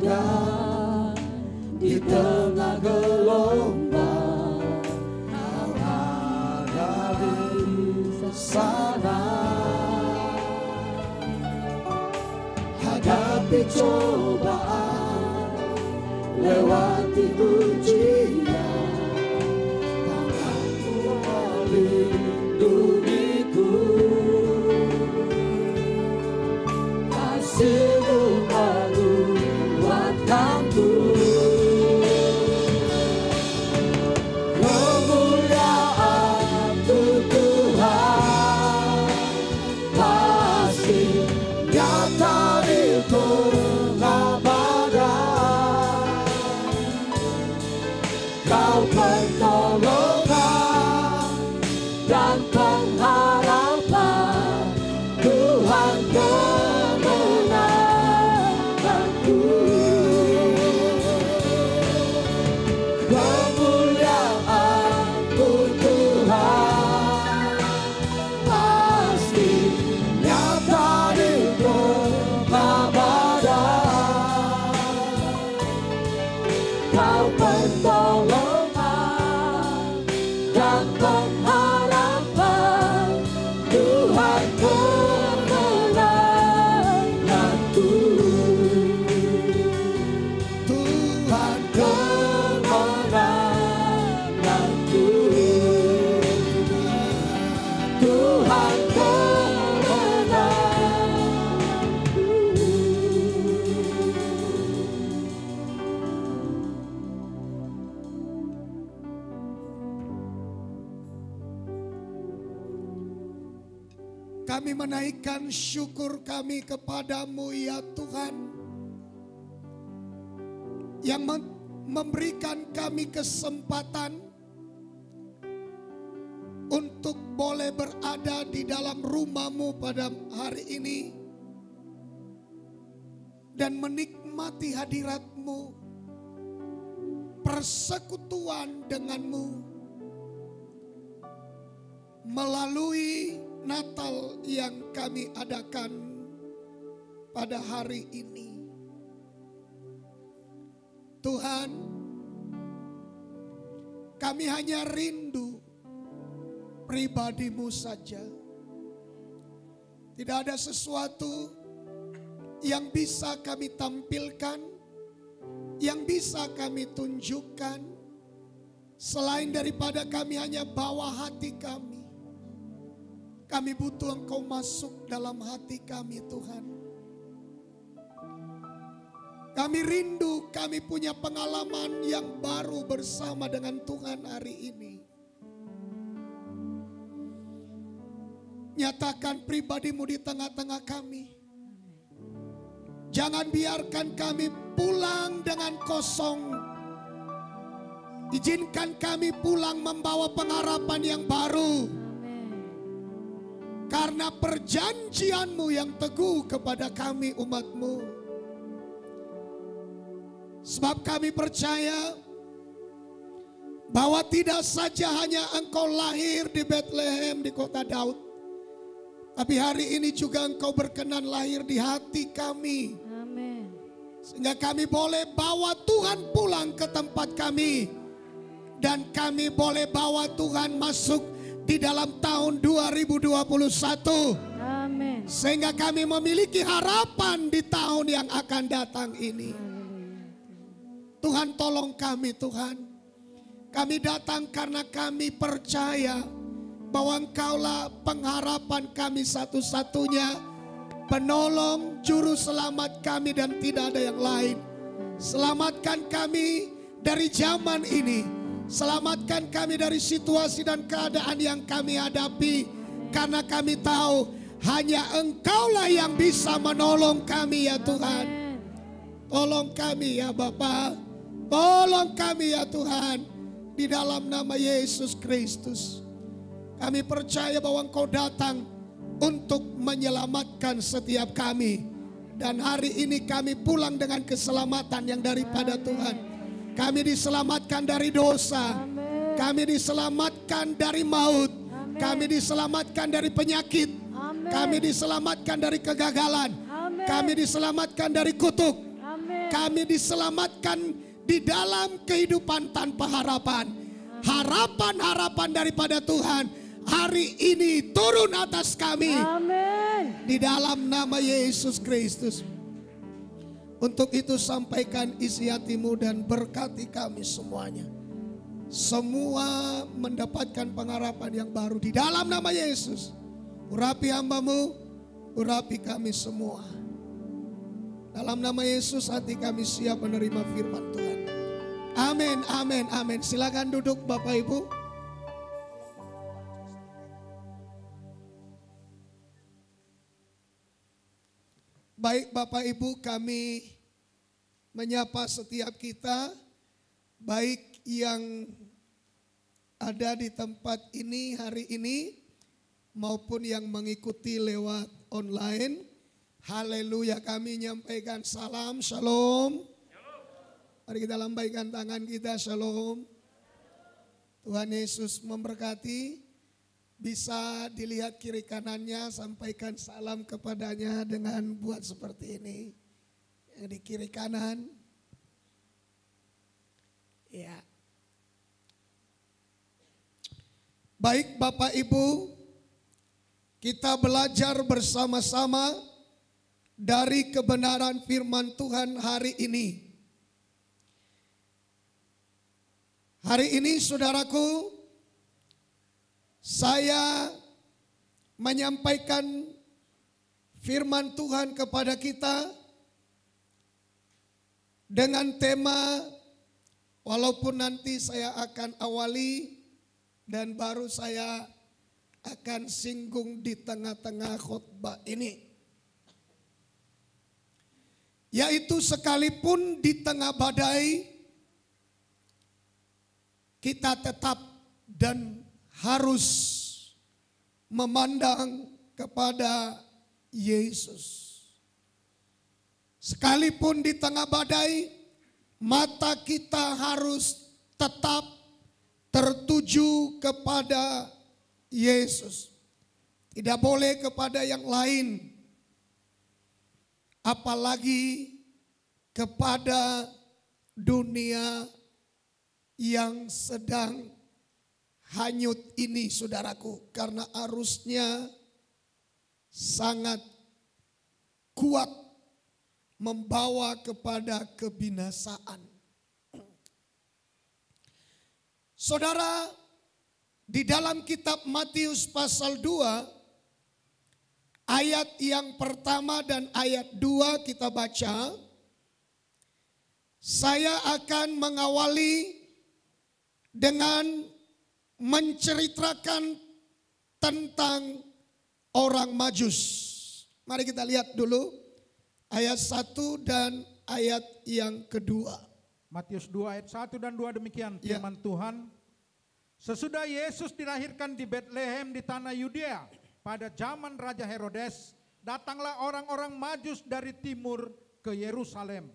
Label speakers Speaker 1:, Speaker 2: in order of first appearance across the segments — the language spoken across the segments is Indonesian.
Speaker 1: ada di tengah gelombang, Kau ada di sana. Hadapi cobaan, lewati ujian, tanganmu melindungiku. Kasih-Mu menguatkanku. Kemuliaan Tuhan pasti nyata di tengah badai. Kau pertolongan dan pengharapan, Tuhan kemenanganku. Kemuliaan-Mu Tuhan pasti nyata di tengah badai. Kau pertolongan dan pengharapan, Tuhan kemenanganku. Tuhan kemenanganku. Tuhan kemenanganku.
Speaker 2: Kami menaikkan syukur kami kepadamu ya Tuhan, yang memberikan kami kesempatan untuk boleh berada di dalam rumah-Mu pada hari ini dan menikmati hadirat-Mu, persekutuan dengan-Mu melalui Natal yang kami adakan pada hari ini. Tuhan, kami hanya rindu pribadi-Mu saja. Tidak ada sesuatu yang bisa kami tampilkan, yang bisa kami tunjukkan, selain daripada kami hanya bawa hati kami. Kami butuh Engkau masuk dalam hati kami Tuhan. Kami rindu, kami punya pengalaman yang baru bersama dengan Tuhan hari ini. Nyatakan pribadi-Mu di tengah-tengah kami. Jangan biarkan kami pulang dengan kosong. Izinkan kami pulang membawa pengharapan yang baru. Karena perjanjian-Mu yang teguh kepada kami umat-Mu. Sebab kami percaya bahwa tidak saja hanya Engkau lahir di Bethlehem di kota Daud, tapi hari ini juga Engkau berkenan lahir di hati kami.
Speaker 3: Amin.
Speaker 2: Sehingga kami boleh bawa Tuhan pulang ke tempat kami. Dan kami boleh bawa Tuhan masuk di dalam tahun 2021.
Speaker 3: Amin.
Speaker 2: Sehingga kami memiliki harapan di tahun yang akan datang ini. Tuhan tolong kami Tuhan. Kami datang karena kami percaya bahwa Engkaulah pengharapan kami satu-satunya, penolong, juru selamat kami dan tidak ada yang lain. Selamatkan kami dari zaman ini. Selamatkan kami dari situasi dan keadaan yang kami hadapi. Karena kami tahu hanya Engkaulah yang bisa menolong kami ya Tuhan. Tolong kami ya Bapa. Tolong kami ya Tuhan. Di dalam nama Yesus Kristus. Kami percaya bahwa Engkau datang untuk menyelamatkan setiap kami. Dan hari ini kami pulang dengan keselamatan yang daripada Tuhan. Kami diselamatkan dari dosa.
Speaker 3: Amen.
Speaker 2: Kami diselamatkan dari maut.
Speaker 3: Amen.
Speaker 2: Kami diselamatkan dari penyakit.
Speaker 3: Amen.
Speaker 2: Kami diselamatkan dari kegagalan.
Speaker 3: Amen.
Speaker 2: Kami diselamatkan dari kutuk.
Speaker 3: Amen.
Speaker 2: Kami diselamatkan di dalam kehidupan tanpa harapan. Harapan-harapan daripada Tuhan hari ini turun atas kami.
Speaker 3: Amin.
Speaker 2: Di dalam nama Yesus Kristus. Untuk itu sampaikan isi hatimu dan berkati kami semuanya. Semua mendapatkan pengharapan yang baru di dalam nama Yesus. Urapi hambamu, urapi kami semua. Dalam nama Yesus hati kami siap menerima firman Tuhan. Amin, amin, amin. Silakan duduk Bapak Ibu. Baik Bapak Ibu, kami menyapa setiap kita, baik yang ada di tempat ini hari ini maupun yang mengikuti lewat online. Haleluya, kami nyampaikan salam, shalom. Mari kita lambaikan tangan kita, shalom. Tuhan Yesus memberkati. Bisa dilihat kiri kanannya, sampaikan salam kepadanya dengan buat seperti ini. Yang di kiri kanan. Ya. Baik Bapak Ibu, kita belajar bersama-sama dari kebenaran firman Tuhan hari ini. Hari ini saudaraku, saya menyampaikan firman Tuhan kepada kita dengan tema, walaupun nanti saya akan awali dan baru saya akan singgung di tengah-tengah khotbah ini. Yaitu sekalipun di tengah badai, kita tetap dan harus memandang kepada Yesus. Sekalipun di tengah badai, mata kita harus tetap tertuju kepada Yesus. Tidak boleh kepada yang lain. Apalagi kepada dunia yang sedang hanyut ini saudaraku, karena arusnya sangat kuat membawa kepada kebinasaan. Saudara, di dalam kitab Matius pasal 2 ayat yang pertama dan ayat 2 kita baca. Saya akan mengawali dengan menceritakan tentang orang Majus. Mari kita lihat dulu ayat 1 dan ayat yang kedua.
Speaker 4: Matius 2 ayat 1 dan 2 demikian firman Tuhan. Sesudah Yesus dilahirkan di Betlehem di tanah Yudea pada zaman Raja Herodes, datanglah orang-orang Majus dari timur ke Yerusalem.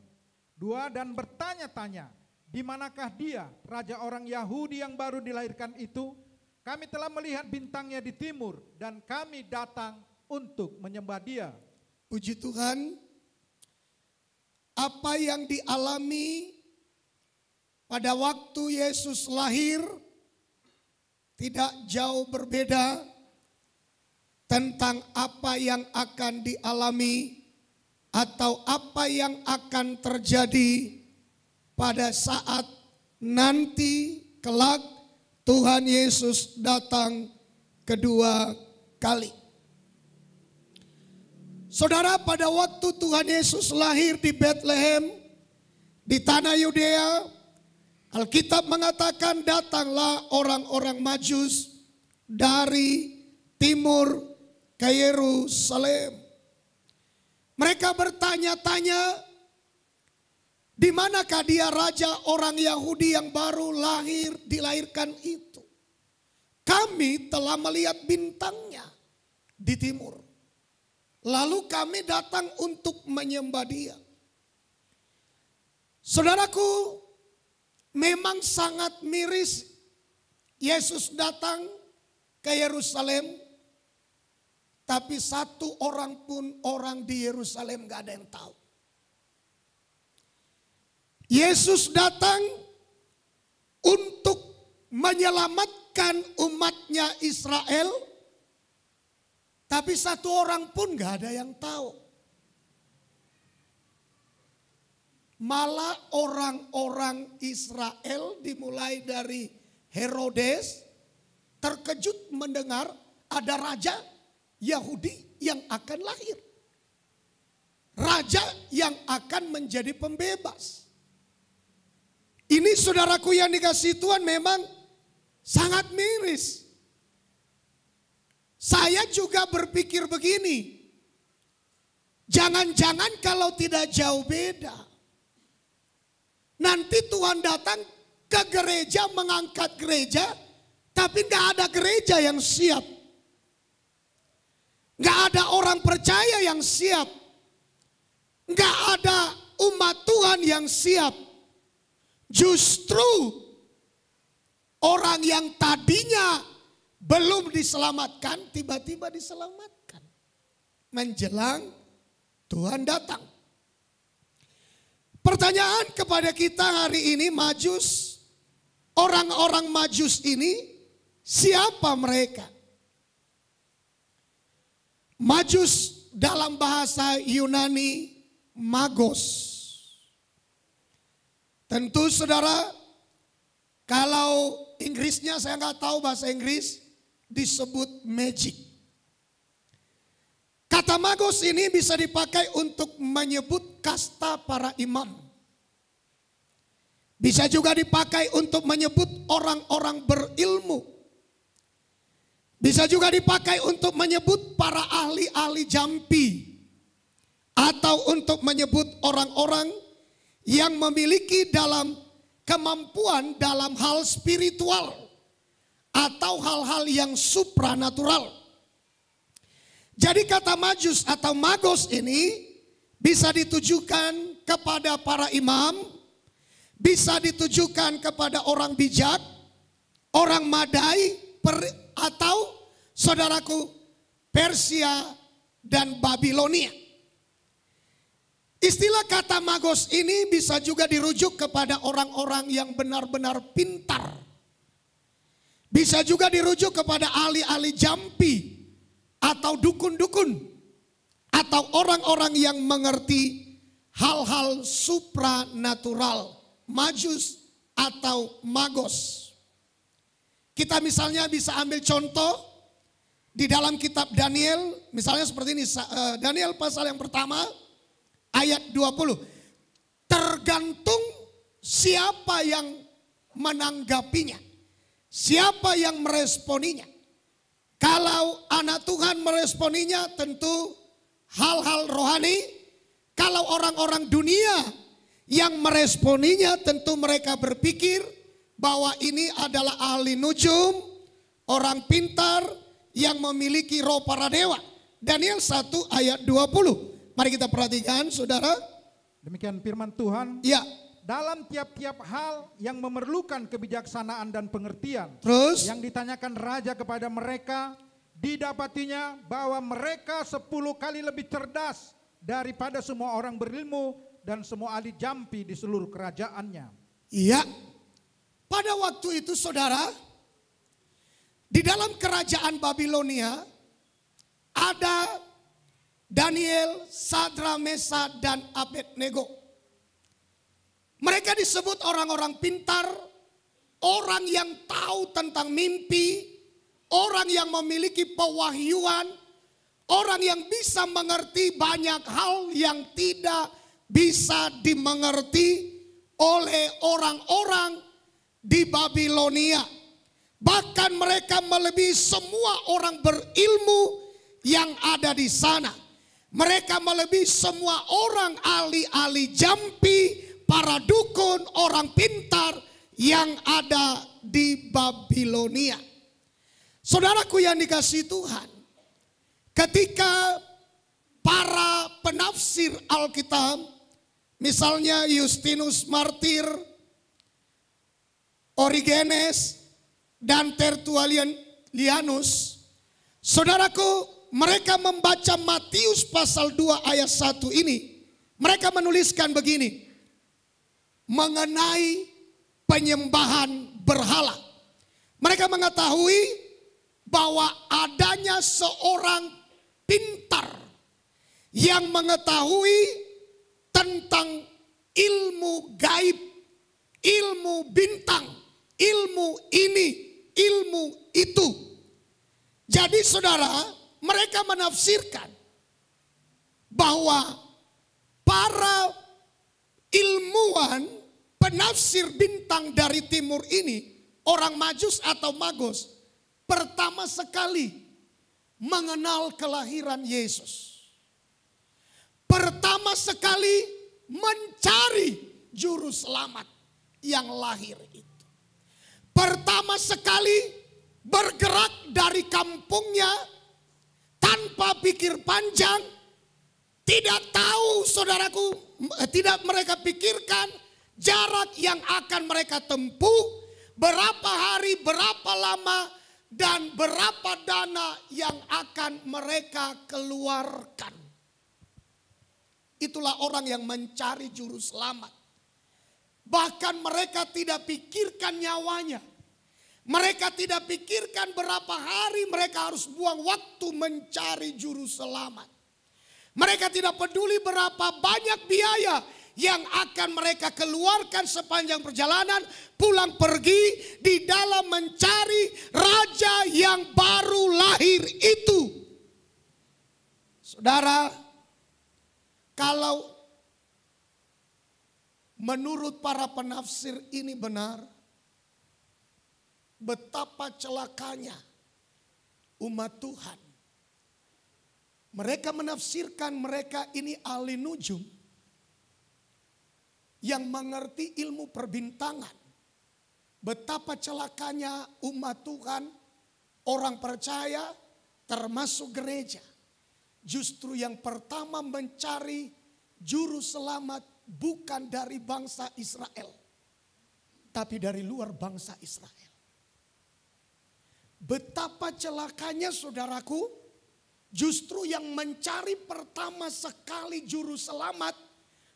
Speaker 4: Dan bertanya-tanya, di manakah dia, raja orang Yahudi yang baru dilahirkan itu? Kami telah melihat bintangnya di timur dan kami datang untuk menyembah dia.
Speaker 2: Puji Tuhan, apa yang dialami pada waktu Yesus lahir tidak jauh berbeda tentang apa yang akan dialami atau apa yang akan terjadi pada saat nanti kelak Tuhan Yesus datang kedua kali. Saudara, pada waktu Tuhan Yesus lahir di Betlehem di tanah Yudea, Alkitab mengatakan datanglah orang-orang Majus dari timur ke Yerusalem. Mereka bertanya-tanya, di manakah dia raja orang Yahudi yang baru dilahirkan itu? Kami telah melihat bintangnya di timur. Lalu kami datang untuk menyembah dia. Saudaraku, memang sangat miris Yesus datang ke Yerusalem. Tapi satu orang pun orang di Yerusalem gak ada yang tahu. Yesus datang untuk menyelamatkan umatnya Israel, tapi satu orang pun gak ada yang tahu. Malah orang-orang Israel dimulai dari Herodes terkejut mendengar ada raja Yahudi yang akan lahir. Raja yang akan menjadi pembebas. Ini saudaraku yang dikasihi Tuhan memang sangat miris. Saya juga berpikir begini. Jangan-jangan kalau tidak jauh beda. Nanti Tuhan datang ke gereja, mengangkat gereja, tapi gak ada gereja yang siap. Gak ada orang percaya yang siap. Gak ada umat Tuhan yang siap. Justru orang yang tadinya belum diselamatkan, tiba-tiba diselamatkan. Menjelang Tuhan datang. Pertanyaan kepada kita hari ini, Majus, orang-orang Majus ini siapa mereka? Majus dalam bahasa Yunani, magos. Tentu saudara, kalau Inggrisnya saya nggak tahu bahasa Inggris, disebut magic. Kata magos ini bisa dipakai untuk menyebut kasta para imam. Bisa juga dipakai untuk menyebut orang-orang berilmu. Bisa juga dipakai untuk menyebut para ahli-ahli jampi. Atau untuk menyebut orang-orang yang memiliki dalam kemampuan dalam hal spiritual atau hal-hal yang supranatural. Jadi kata majus atau magos ini bisa ditujukan kepada para imam, bisa ditujukan kepada orang bijak, orang Madai, atau saudaraku Persia dan Babilonia. Istilah kata magos ini bisa juga dirujuk kepada orang-orang yang benar-benar pintar. Bisa juga dirujuk kepada ahli-ahli jampi atau dukun-dukun. Atau orang-orang yang mengerti hal-hal supranatural. Majus atau magos. Kita misalnya bisa ambil contoh di dalam kitab Daniel. Misalnya seperti ini, Daniel pasal yang pertama. Ayat 20, tergantung siapa yang menanggapinya, siapa yang meresponinya. Kalau anak Tuhan meresponinya tentu hal-hal rohani, kalau orang-orang dunia yang meresponinya tentu mereka berpikir bahwa ini adalah ahli nujum, orang pintar yang memiliki roh para dewa. Daniel 1 ayat 20. Mari kita perhatikan saudara.
Speaker 4: Demikian firman Tuhan.
Speaker 2: Ya.
Speaker 4: Dalam tiap-tiap hal yang memerlukan kebijaksanaan dan pengertian.
Speaker 2: Terus.
Speaker 4: Yang ditanyakan raja kepada mereka. Didapatinya bahwa mereka 10 kali lebih cerdas daripada semua orang berilmu dan semua ahli jampi di seluruh kerajaannya.
Speaker 2: Iya. Pada waktu itu saudara. Di dalam kerajaan Babilonia. Ada Daniel, Sadra, Mesa, dan Abednego. Mereka disebut orang-orang pintar, orang yang tahu tentang mimpi, orang yang memiliki pewahyuan, orang yang bisa mengerti banyak hal yang tidak bisa dimengerti oleh orang-orang di Babilonia. Bahkan mereka melebihi semua orang berilmu yang ada di sana. Mereka melebihi semua orang ahli-ahli jampi, para dukun, orang pintar yang ada di Babilonia. Saudaraku yang dikasihi Tuhan, ketika para penafsir Alkitab, misalnya Justinus Martir, Origenes, dan Tertullianus, saudaraku, mereka membaca Matius pasal 2 ayat 1 ini. Mereka menuliskan begini. mengenai penyembahan berhala. Mereka mengetahui bahwa adanya seorang pintar yang mengetahui tentang ilmu gaib, ilmu bintang, ilmu ini, ilmu itu. Jadi saudara, mereka menafsirkan bahwa para ilmuwan penafsir bintang dari timur ini, orang Majus atau Magos, pertama sekali mengenal kelahiran Yesus. Pertama sekali mencari juru selamat yang lahir itu. Pertama sekali bergerak dari kampungnya tanpa pikir panjang. Tidak tahu saudaraku, tidak mereka pikirkan jarak yang akan mereka tempuh, berapa hari, berapa lama, dan berapa dana yang akan mereka keluarkan. Itulah orang yang mencari juru selamat. Bahkan mereka tidak pikirkan nyawanya. Mereka tidak pikirkan berapa hari mereka harus buang waktu mencari juru selamat. Mereka tidak peduli berapa banyak biaya yang akan mereka keluarkan sepanjang perjalanan pulang pergi di dalam mencari raja yang baru lahir itu. Saudara, kalau menurut para penafsir ini benar, betapa celakanya umat Tuhan. Mereka menafsirkan mereka ini ahli nujum yang mengerti ilmu perbintangan. Betapa celakanya umat Tuhan, orang percaya termasuk gereja. Justru yang pertama mencari juru selamat bukan dari bangsa Israel, tapi dari luar bangsa Israel. Betapa celakanya saudaraku, justru yang mencari pertama sekali juru selamat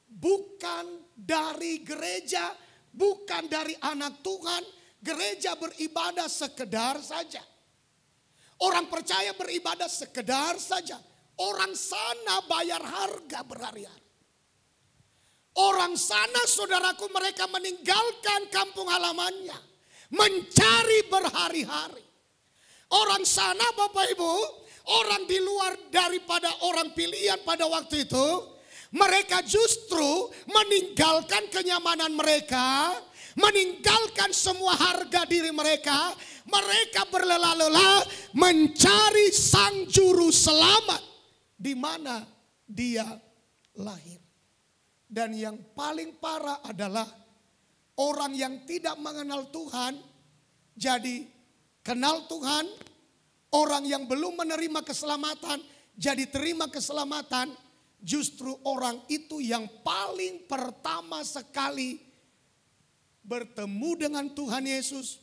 Speaker 2: bukan dari gereja, bukan dari anak Tuhan. Gereja beribadah sekedar saja. Orang percaya beribadah sekedar saja. Orang sana bayar harga berhari-hari. Orang sana saudaraku, mereka meninggalkan kampung halamannya, mencari berhari-hari. Orang sana Bapak Ibu, orang di luar daripada orang pilihan pada waktu itu, mereka justru meninggalkan kenyamanan mereka, meninggalkan semua harga diri mereka. Mereka berlelah-lelah mencari sang juru selamat di mana dia lahir. Dan yang paling parah adalah orang yang tidak mengenal Tuhan, jadi kenal Tuhan. Orang yang belum menerima keselamatan jadi terima keselamatan. Justru orang itu yang paling pertama sekali bertemu dengan Tuhan Yesus,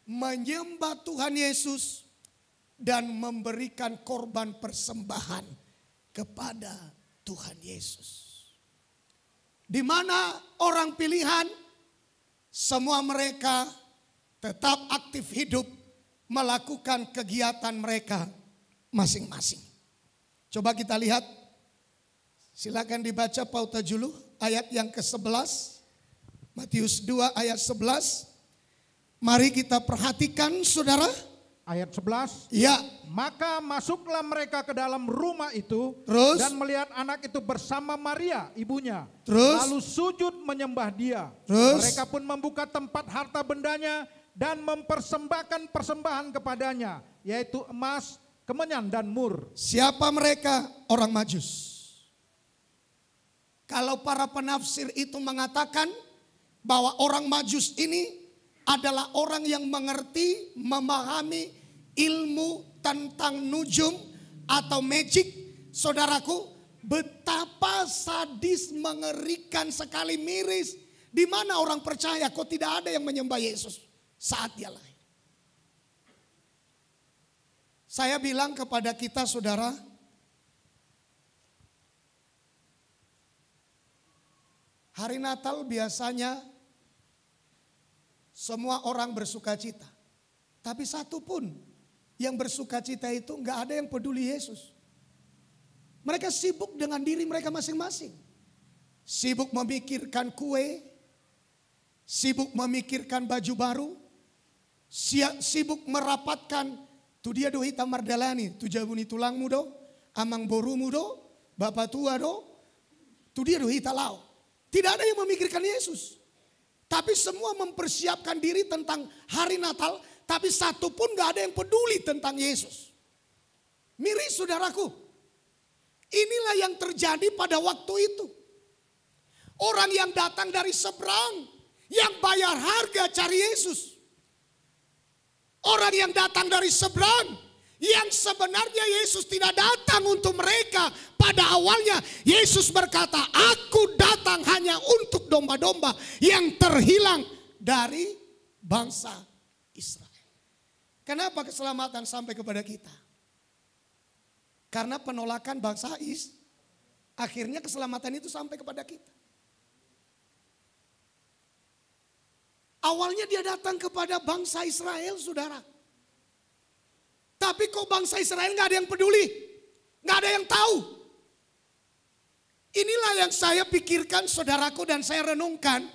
Speaker 2: menyembah Tuhan Yesus, dan memberikan korban persembahan kepada Tuhan Yesus. Di mana orang pilihan, semua mereka tetap aktif hidup, melakukan kegiatan mereka masing-masing. Coba kita lihat, silakan dibaca pauta julu ayat yang ke-11, Matius 2 ayat 11. Mari kita perhatikan saudara.
Speaker 4: Ayat 11.
Speaker 2: Ya.
Speaker 4: Maka masuklah mereka ke dalam rumah itu.
Speaker 2: Terus.
Speaker 4: Dan melihat anak itu bersama Maria ibunya.
Speaker 2: Terus.
Speaker 4: Lalu sujud menyembah dia.
Speaker 2: Terus.
Speaker 4: Mereka pun membuka tempat harta bendanya dan mempersembahkan persembahan kepadanya, yaitu emas, kemenyan dan mur.
Speaker 2: Siapa mereka? Orang Majus. Kalau para penafsir itu mengatakan bahwa orang Majus ini adalah orang yang mengerti, memahami ilmu tentang nujum atau magic, saudaraku, betapa sadis, mengerikan sekali, miris. Di mana orang percaya kok tidak ada yang menyembah Yesus saat dia lahir. Saya bilang kepada kita saudara, Hari Natal biasanya semua orang bersuka cita. Tapi satu pun yang bersuka cita itu nggak ada yang peduli Yesus. Mereka sibuk dengan diri mereka masing-masing. Sibuk memikirkan kue, sibuk memikirkan baju baru, sibuk merapatkan tu dia do hitam mardalani, tu jabuni tulangmu do, amang borumu do, bapak tua do, tu dia do hitalau. Tidak ada yang memikirkan Yesus. Tapi semua mempersiapkan diri tentang hari Natal, tapi satu pun gak ada yang peduli tentang Yesus. Miris saudaraku, inilah yang terjadi pada waktu itu. Orang yang datang dari seberang, yang bayar harga cari Yesus. Orang yang datang dari seberang, yang sebenarnya Yesus tidak datang untuk mereka. Pada awalnya Yesus berkata, aku datang hanya untuk domba-domba yang terhilang dari bangsa Israel. Kenapa keselamatan sampai kepada kita? Karena penolakan bangsa Israel. Akhirnya keselamatan itu sampai kepada kita. Awalnya dia datang kepada bangsa Israel, saudara. Tapi kok bangsa Israel gak ada yang peduli, gak ada yang tahu. Inilah yang saya pikirkan saudaraku dan saya renungkan.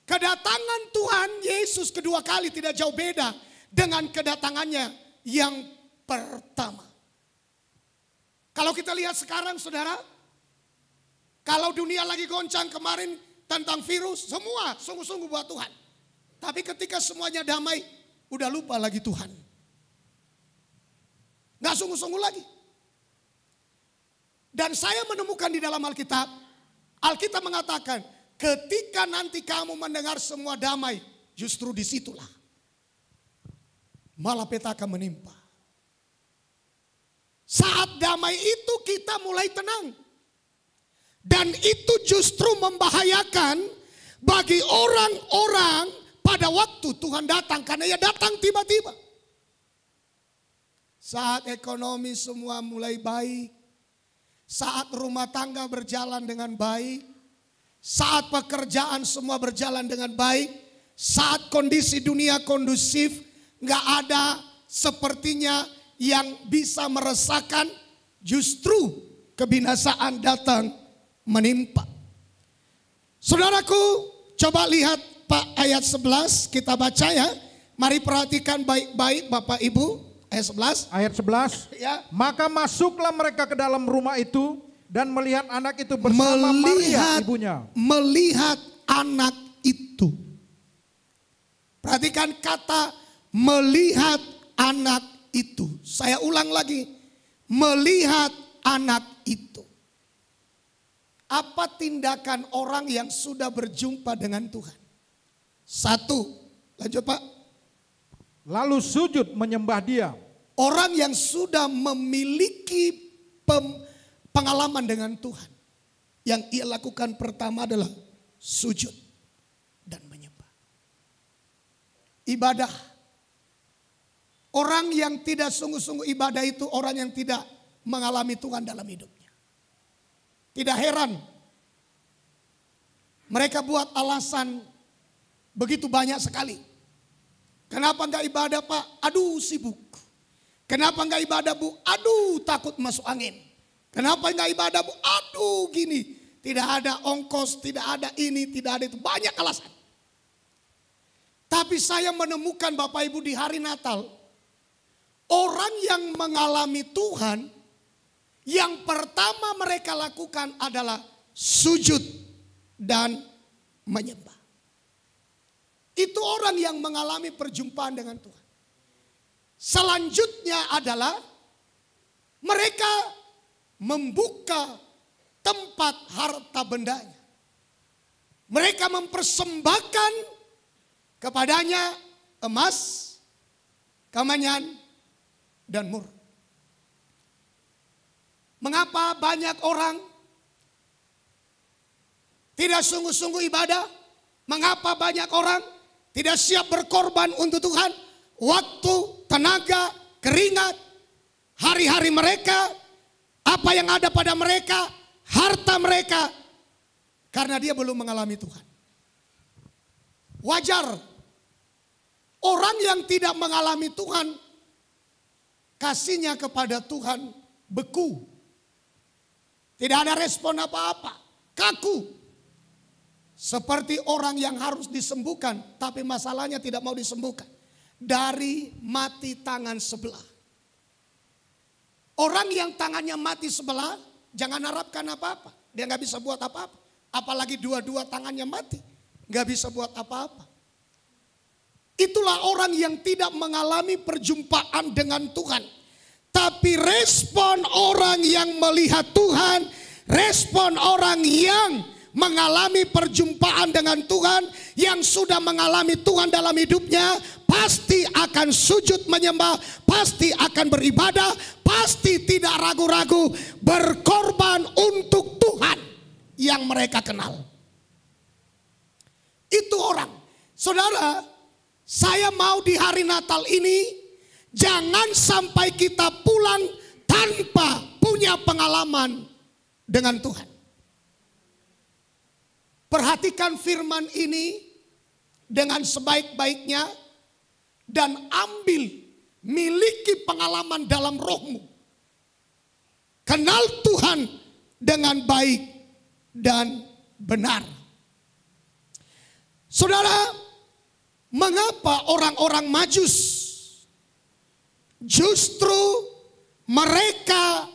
Speaker 2: Kedatangan Tuhan Yesus kedua kali tidak jauh beda dengan kedatangannya yang pertama. Kalau kita lihat sekarang saudara, kalau dunia lagi goncang kemarin tentang virus, semua sungguh-sungguh buat Tuhan. Tapi ketika semuanya damai, udah lupa lagi Tuhan. Gak sungguh-sungguh lagi. Dan saya menemukan di dalam Alkitab, Alkitab mengatakan, ketika nanti kamu mendengar semua damai, justru disitulah malapetaka menimpa. Saat damai itu kita mulai tenang. Dan itu justru membahayakan bagi orang-orang pada waktu Tuhan datang. Karena ia datang tiba-tiba. Saat ekonomi semua mulai baik. Saat rumah tangga berjalan dengan baik. Saat pekerjaan semua berjalan dengan baik. Saat kondisi dunia kondusif. Gak ada sepertinya yang bisa meresahkan. Justru kebinasaan datang menimpa. Saudaraku, coba lihat Pak ayat 11 kita baca ya. Mari perhatikan baik-baik Bapak Ibu. Ayat 11.
Speaker 4: Ayat 11.
Speaker 2: Ya.
Speaker 4: Maka masuklah mereka ke dalam rumah itu dan melihat anak itu bersama Maria ibunya.
Speaker 2: Melihat anak itu. Perhatikan kata melihat anak itu. Saya ulang lagi. Melihat anak itu. Apa tindakan orang yang sudah berjumpa dengan Tuhan? Satu, lanjut Pak.
Speaker 4: Lalu sujud menyembah dia.
Speaker 2: Orang yang sudah memiliki pengalaman dengan Tuhan. Yang ia lakukan pertama adalah sujud dan menyembah. Ibadah. Orang yang tidak sungguh-sungguh ibadah itu orang yang tidak mengalami Tuhan dalam hidupnya. Tidak heran. Mereka buat alasan begitu banyak sekali. Kenapa enggak ibadah Pak? Aduh sibuk. Kenapa enggak ibadah Bu? Aduh takut masuk angin. Kenapa enggak ibadah Bu? Aduh gini. Tidak ada ongkos, tidak ada ini, tidak ada itu. Banyak alasan. Tapi saya menemukan Bapak Ibu di hari Natal. Orang yang mengalami Tuhan. Yang pertama mereka lakukan adalah sujud dan menyembah. Itu orang yang mengalami perjumpaan dengan Tuhan. Selanjutnya adalah mereka membuka tempat harta bendanya. Mereka mempersembahkan kepadanya emas, kemenyan, dan mur. Mengapa banyak orang tidak sungguh-sungguh ibadah? Mengapa banyak orang tidak siap berkorban untuk Tuhan? Waktu, tenaga, keringat, hari-hari mereka, apa yang ada pada mereka, harta mereka. Karena dia belum mengalami Tuhan. Wajar. Orang yang tidak mengalami Tuhan, kasihnya kepada Tuhan beku. Tidak ada respon apa-apa. Kaku. Seperti orang yang harus disembuhkan, tapi masalahnya tidak mau disembuhkan. Dari mati tangan sebelah. Orang yang tangannya mati sebelah, jangan harapkan apa-apa. Dia gak bisa buat apa-apa. Apalagi dua-dua tangannya mati. Gak bisa buat apa-apa. Itulah orang yang tidak mengalami perjumpaan dengan Tuhan. Tapi respon orang yang melihat Tuhan, respon orang yang mengalami perjumpaan dengan Tuhan, yang sudah mengalami Tuhan dalam hidupnya, pasti akan sujud menyembah, pasti akan beribadah, pasti tidak ragu-ragu berkorban untuk Tuhan yang mereka kenal. Itu orang. Saudara, saya mau di hari Natal ini jangan sampai kita pulang tanpa punya pengalaman dengan Tuhan. Perhatikan firman ini dengan sebaik-baiknya dan ambil, miliki pengalaman dalam rohmu. Kenal Tuhan dengan baik dan benar. Saudara, mengapa orang-orang Majus justru mereka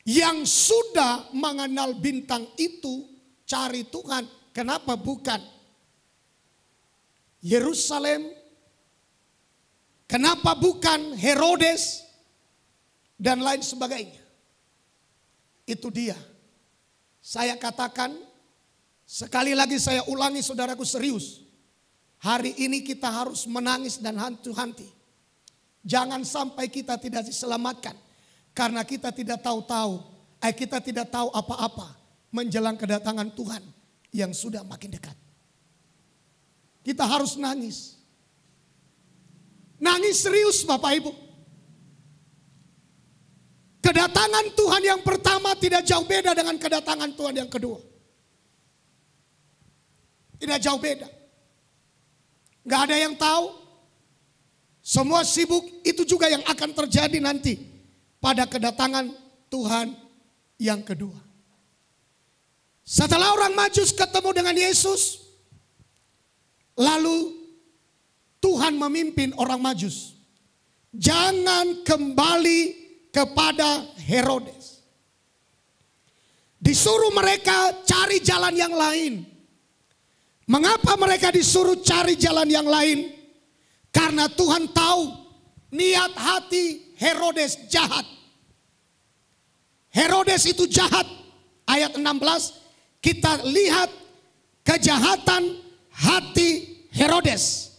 Speaker 2: yang sudah mengenal bintang itu cari Tuhan? Kenapa bukan Yerusalem? Kenapa bukan Herodes dan lain sebagainya? Itu dia. Saya katakan, sekali lagi saya ulangi saudaraku, serius. Hari ini kita harus menangis dan hantu-hanti. Jangan sampai kita tidak diselamatkan. Karena kita tidak tahu-tahu, kita tidak tahu apa-apa menjelang kedatangan Tuhan yang sudah makin dekat. Kita harus nangis. Nangis serius Bapak Ibu. Kedatangan Tuhan yang pertama tidak jauh beda dengan kedatangan Tuhan yang kedua. Tidak jauh beda. Gak ada yang tahu. Semua sibuk, itu juga yang akan terjadi nanti pada kedatangan Tuhan yang kedua. Setelah orang Majus ketemu dengan Yesus, lalu Tuhan memimpin orang Majus. Jangan kembali kepada Herodes. Disuruh mereka cari jalan yang lain. Mengapa mereka disuruh cari jalan yang lain? Karena Tuhan tahu niat hati Herodes jahat. Herodes itu jahat. Ayat 16. Kita lihat kejahatan hati Herodes.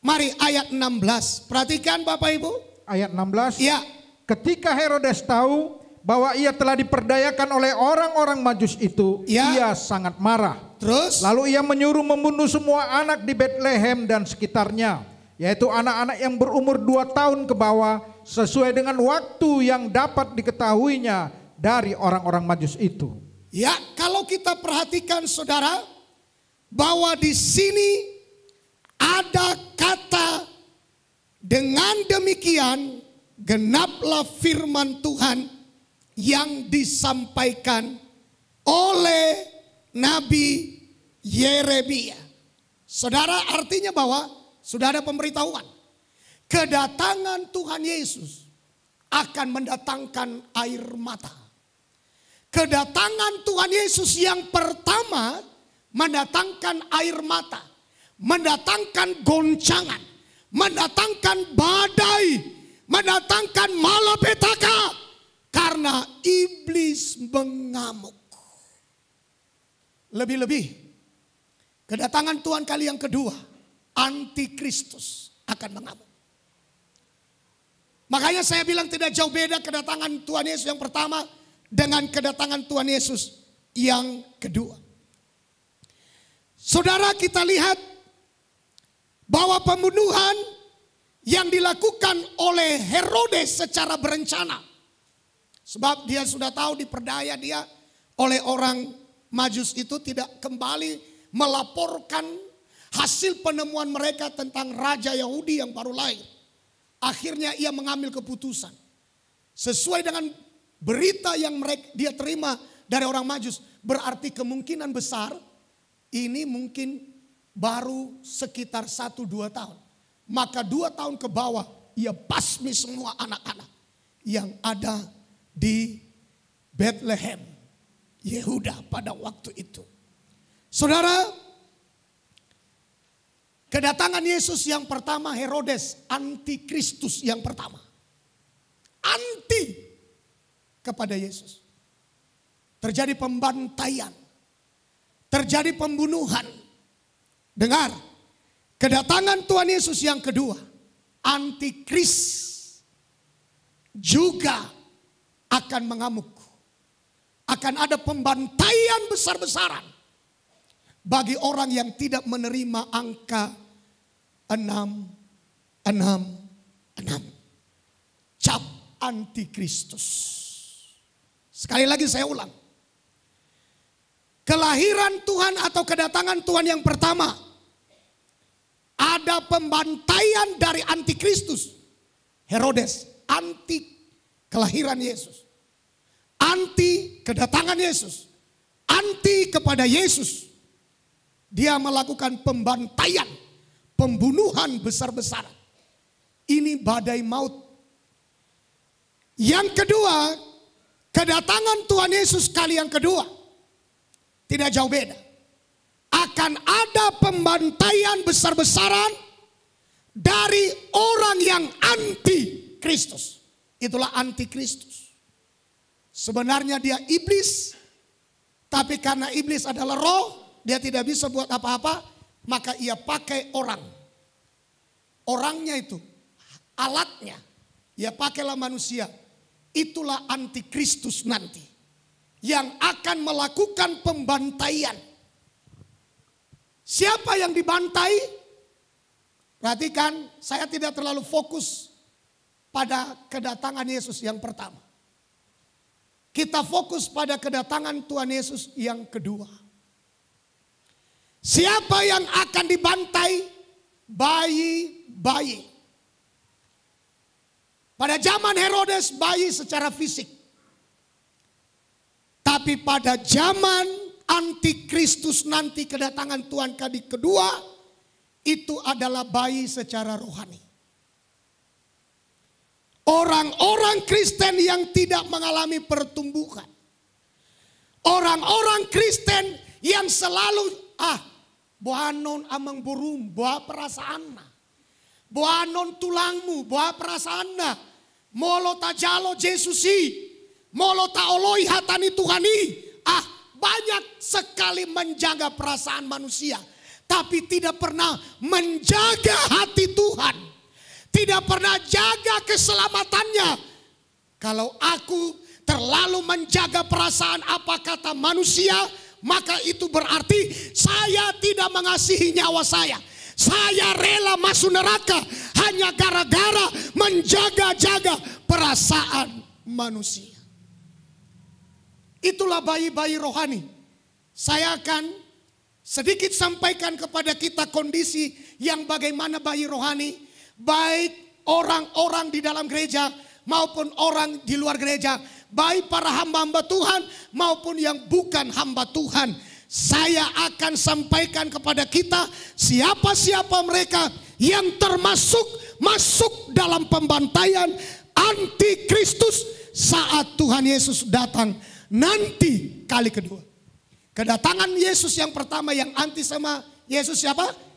Speaker 2: Mari ayat 16. Perhatikan Bapak Ibu.
Speaker 4: Ayat 16.
Speaker 2: Ya.
Speaker 4: Ketika Herodes tahu bahwa ia telah diperdayakan oleh orang-orang Majus itu,
Speaker 2: ya,
Speaker 4: ia sangat marah.
Speaker 2: Terus?
Speaker 4: Lalu ia menyuruh membunuh semua anak di Betlehem dan sekitarnya, yaitu anak-anak yang berumur 2 tahun ke bawah, sesuai dengan waktu yang dapat diketahuinya dari orang-orang Majus itu.
Speaker 2: Ya, kalau kita perhatikan saudara, bahwa di sini ada kata dengan demikian genaplah firman Tuhan yang disampaikan oleh Nabi Yeremia. Saudara, artinya bahwa sudah ada pemberitahuan. Kedatangan Tuhan Yesus akan mendatangkan air mata. Kedatangan Tuhan Yesus yang pertama mendatangkan air mata, mendatangkan goncangan, mendatangkan badai, mendatangkan malapetaka karena iblis mengamuk. Lebih-lebih kedatangan Tuhan kali yang kedua, antikristus akan mengamuk. Makanya saya bilang tidak jauh beda kedatangan Tuhan Yesus yang pertama dengan kedatangan Tuhan Yesus yang kedua. Saudara, kita lihat bahwa pembunuhan yang dilakukan oleh Herodes secara berencana. Sebab dia sudah tahu diperdaya dia oleh orang Majus itu tidak kembali melaporkan hasil penemuan mereka tentang Raja Yahudi yang baru lahir. Akhirnya ia mengambil keputusan. Sesuai dengan berita yang dia terima dari orang Majus. Berarti kemungkinan besar ini mungkin baru sekitar 1-2 tahun. Maka 2 tahun ke bawah ia basmi semua anak-anak yang ada di Bethlehem, Yehuda pada waktu itu. Saudara, kedatangan Yesus yang pertama, Herodes, antikristus yang pertama. Anti kepada Yesus. Terjadi pembantaian. Terjadi pembunuhan. Dengar, kedatangan Tuhan Yesus yang kedua, antikris juga akan mengamuk. Akan ada pembantaian besar-besaran bagi orang yang tidak menerima angka 666. Cap antikristus. Sekali lagi saya ulang. Kelahiran Tuhan atau kedatangan Tuhan yang pertama, ada pembantaian dari antikristus. Herodes, anti kelahiran Yesus. Anti kedatangan Yesus. Anti kepada Yesus. Dia melakukan pembantaian, pembunuhan besar-besaran. Ini badai maut. Yang kedua, kedatangan Tuhan Yesus kali yang kedua. Tidak jauh beda. Akan ada pembantaian besar-besaran dari orang yang anti Kristus. Itulah anti Kristus. Sebenarnya dia iblis, tapi karena iblis adalah roh, dia tidak bisa buat apa-apa, maka ia pakai orang. Orangnya itu, alatnya, ia pakailah manusia. Itulah antikristus nanti, yang akan melakukan pembantaian. Siapa yang dibantai? Perhatikan, saya tidak terlalu fokus pada kedatangan Yesus yang pertama. Kita fokus pada kedatangan Tuhan Yesus yang kedua. Siapa yang akan dibantai? Bayi-bayi. Pada zaman Herodes, bayi secara fisik. Tapi pada zaman antikristus nanti, kedatangan Tuhan kali kedua, itu adalah bayi secara rohani. Orang-orang Kristen yang tidak mengalami pertumbuhan. Orang-orang Kristen yang selalu boanon amang burum, boa perasaan. Boanon tulangmu, boa perasaan. Molo tajalo Jesusi, molo taoloi hatani Tuhani. Banyak sekali menjaga perasaan manusia, tapi tidak pernah menjaga hati Tuhan. Tidak pernah jaga keselamatannya. Kalau aku terlalu menjaga perasaan apa kata manusia, maka itu berarti saya tidak mengasihi nyawa saya. Saya rela masuk neraka hanya gara-gara menjaga-jaga perasaan manusia. Itulah bayi-bayi rohani. Saya akan sedikit sampaikan kepada kita kondisi yang bagaimana bayi rohani. Baik orang-orang di dalam gereja maupun orang di luar gereja. Baik para hamba-hamba Tuhan maupun yang bukan hamba Tuhan. Saya akan sampaikan kepada kita siapa-siapa mereka yang masuk dalam pembantaian antikristus saat Tuhan Yesus datang nanti kali kedua. Kedatangan Yesus yang pertama yang anti sama Yesus siapa?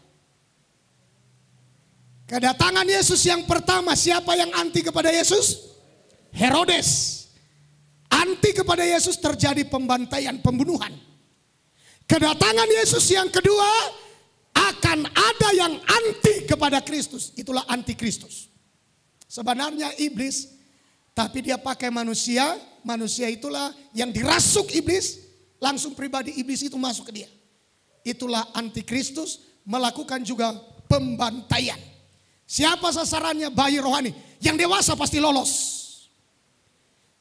Speaker 2: Kedatangan Yesus yang pertama, siapa yang anti kepada Yesus? Herodes. Anti kepada Yesus, terjadi pembantaian, pembunuhan. Kedatangan Yesus yang kedua, akan ada yang anti kepada Kristus. Itulah antikristus. Sebenarnya iblis, tapi dia pakai manusia. Manusia itulah yang dirasuk iblis, langsung pribadi iblis itu masuk ke dia. Itulah antikristus, melakukan juga pembantaian. Siapa sasarannya? Bayi rohani. Yang dewasa pasti lolos.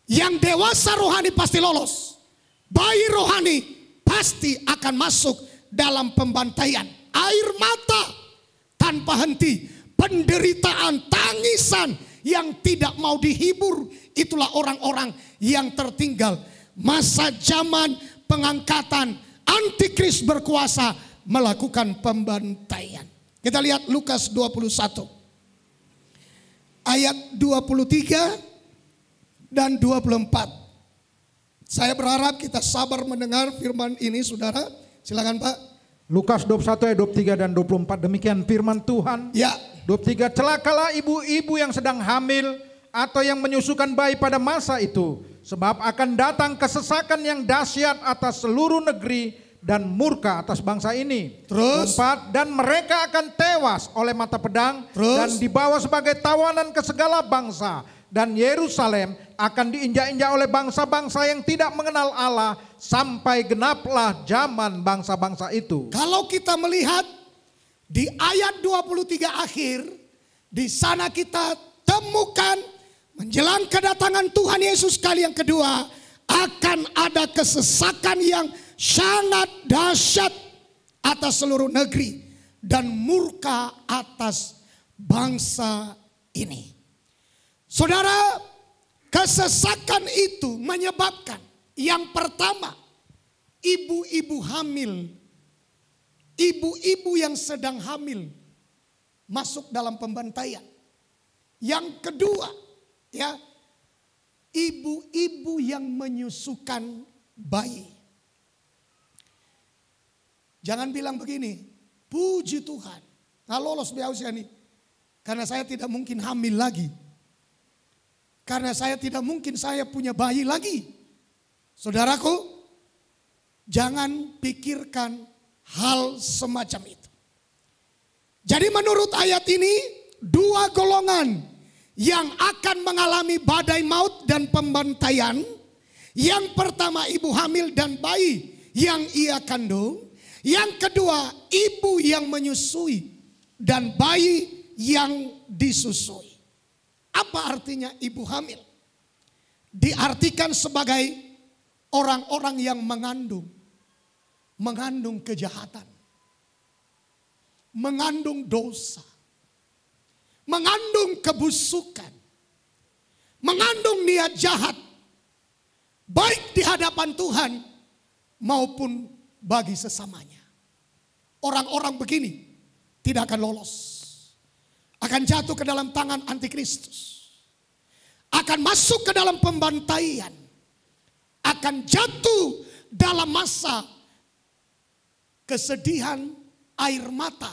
Speaker 2: Yang dewasa rohani pasti lolos. Bayi rohani pasti akan masuk dalam pembantaian. Air mata tanpa henti, penderitaan, tangisan yang tidak mau dihibur. Itulah orang-orang yang tertinggal. Masa zaman pengangkatan antikris berkuasa melakukan pembantaian. Kita lihat Lukas 21 ayat 23 dan 24. Saya berharap kita sabar mendengar firman ini, saudara. Silakan Pak.
Speaker 4: Lukas 21 ayat 23 dan 24, demikian firman Tuhan.
Speaker 2: Ya.
Speaker 4: 23, celakalah ibu-ibu yang sedang hamil atau yang menyusukan bayi pada masa itu, sebab akan datang kesesakan yang dahsyat atas seluruh negeri dan murka atas bangsa ini.
Speaker 2: Terus
Speaker 4: 4, dan mereka akan tewas oleh mata pedang.
Speaker 2: Terus?
Speaker 4: Dan dibawa sebagai tawanan ke segala bangsa. Dan Yerusalem akan diinjak-injak oleh bangsa-bangsa yang tidak mengenal Allah sampai genaplah zaman bangsa-bangsa itu.
Speaker 2: kalau kita melihat di ayat 23 akhir, di sana kita temukan menjelang kedatangan Tuhan Yesus kali yang kedua akan ada kesesakan yang sangat dahsyat atas seluruh negeri dan murka atas bangsa ini. Saudara, kesesakan itu menyebabkan yang pertama, ibu-ibu hamil, ibu-ibu yang sedang hamil masuk dalam pembantaian. Yang kedua, ya, ibu-ibu yang menyusukan bayi. Jangan bilang begini, puji Tuhan, nggak lolos biasa nih, karena saya tidak mungkin hamil lagi. Karena saya tidak mungkin saya punya bayi lagi. Saudaraku, jangan pikirkan hal semacam itu. Jadi menurut ayat ini, dua golongan yang akan mengalami badai maut dan pembantaian. Yang pertama ibu hamil dan bayi yang ia kandung. Yang kedua ibu yang menyusui dan bayi yang disusui. Apa artinya ibu hamil? Diartikan sebagai orang-orang yang mengandung kejahatan, mengandung dosa, mengandung kebusukan, mengandung niat jahat, baik di hadapan Tuhan maupun bagi sesamanya. Orang-orang begini tidak akan lolos, akan jatuh ke dalam tangan antikristus, akan masuk ke dalam pembantaian, akan jatuh dalam masa kesedihan, air mata,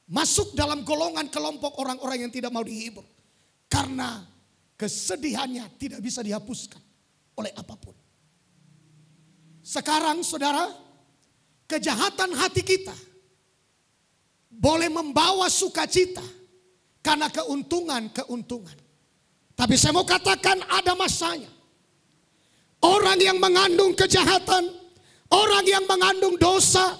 Speaker 2: masuk dalam golongan kelompok orang-orang yang tidak mau dihibur. Karena kesedihannya tidak bisa dihapuskan oleh apapun. Sekarang saudara, kejahatan hati kita boleh membawa sukacita karena keuntungan. Tapi saya mau katakan ada masanya. Orang yang mengandung kejahatan, orang yang mengandung dosa,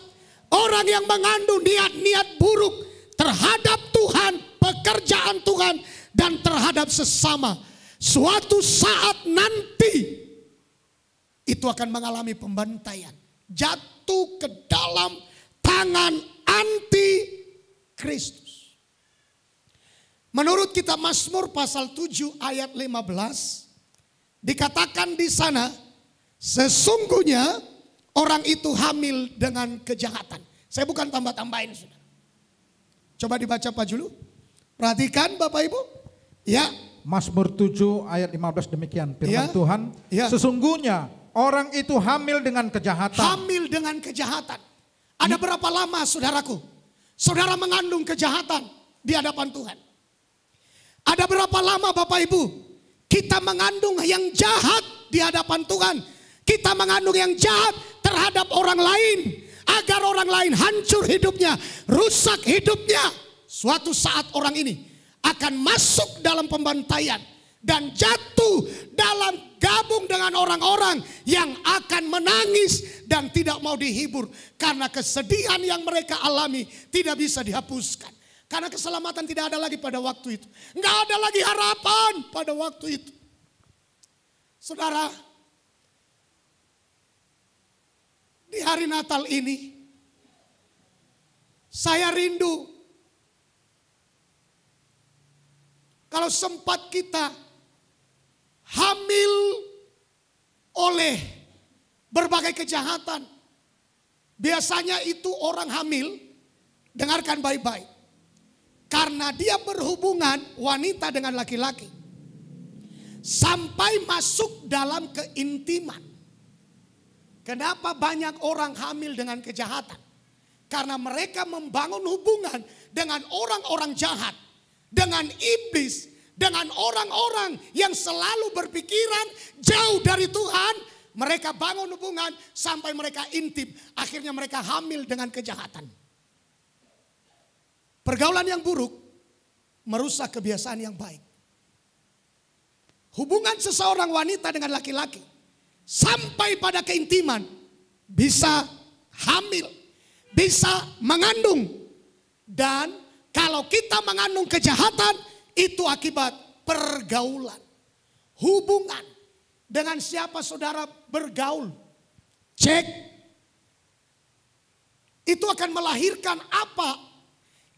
Speaker 2: orang yang mengandung niat-niat buruk terhadap Tuhan, pekerjaan Tuhan, dan terhadap sesama, suatu saat nanti itu akan mengalami pembantaian, jatuh ke dalam tangan antikristus. Menurut kitab Mazmur pasal 7 ayat 15, dikatakan di sana, sesungguhnya orang itu hamil dengan kejahatan. Saya bukan tambah-tambahin, saudara. Coba dibaca Pak Julu. Perhatikan Bapak Ibu. Ya.
Speaker 4: Mazmur 7 ayat 15 demikian firman
Speaker 2: Ya.
Speaker 4: Tuhan.
Speaker 2: Ya.
Speaker 4: Sesungguhnya orang itu hamil dengan kejahatan.
Speaker 2: Hamil dengan kejahatan. Ada berapa lama saudaraku? Saudara mengandung kejahatan di hadapan Tuhan. Ada berapa lama Bapak Ibu kita mengandung yang jahat di hadapan Tuhan. Kita mengandung yang jahat terhadap orang lain. Agar orang lain hancur hidupnya, rusak hidupnya. Suatu saat orang ini akan masuk dalam pembantaian. Dan jatuh dalam gabung dengan orang-orang yang akan menangis dan tidak mau dihibur. Karena kesedihan yang mereka alami tidak bisa dihapuskan. Karena keselamatan tidak ada lagi pada waktu itu. Nggak ada lagi harapan pada waktu itu. Saudara, di hari Natal ini, saya rindu kalau sempat kita hamil oleh berbagai kejahatan. Biasanya itu orang hamil, dengarkan baik-baik. Karena dia berhubungan wanita dengan laki-laki. Sampai masuk dalam keintiman. Kenapa banyak orang hamil dengan kejahatan? Karena mereka membangun hubungan dengan orang-orang jahat. Dengan iblis. Dengan orang-orang yang selalu berpikiran jauh dari Tuhan. Mereka bangun hubungan sampai mereka intim. Akhirnya mereka hamil dengan kejahatan. Pergaulan yang buruk merusak kebiasaan yang baik. Hubungan seseorang wanita dengan laki-laki sampai pada keintiman bisa hamil, bisa mengandung. Dan kalau kita mengandung kejahatan itu akibat pergaulan. Hubungan dengan siapa saudara bergaul, cek. Itu akan melahirkan apa?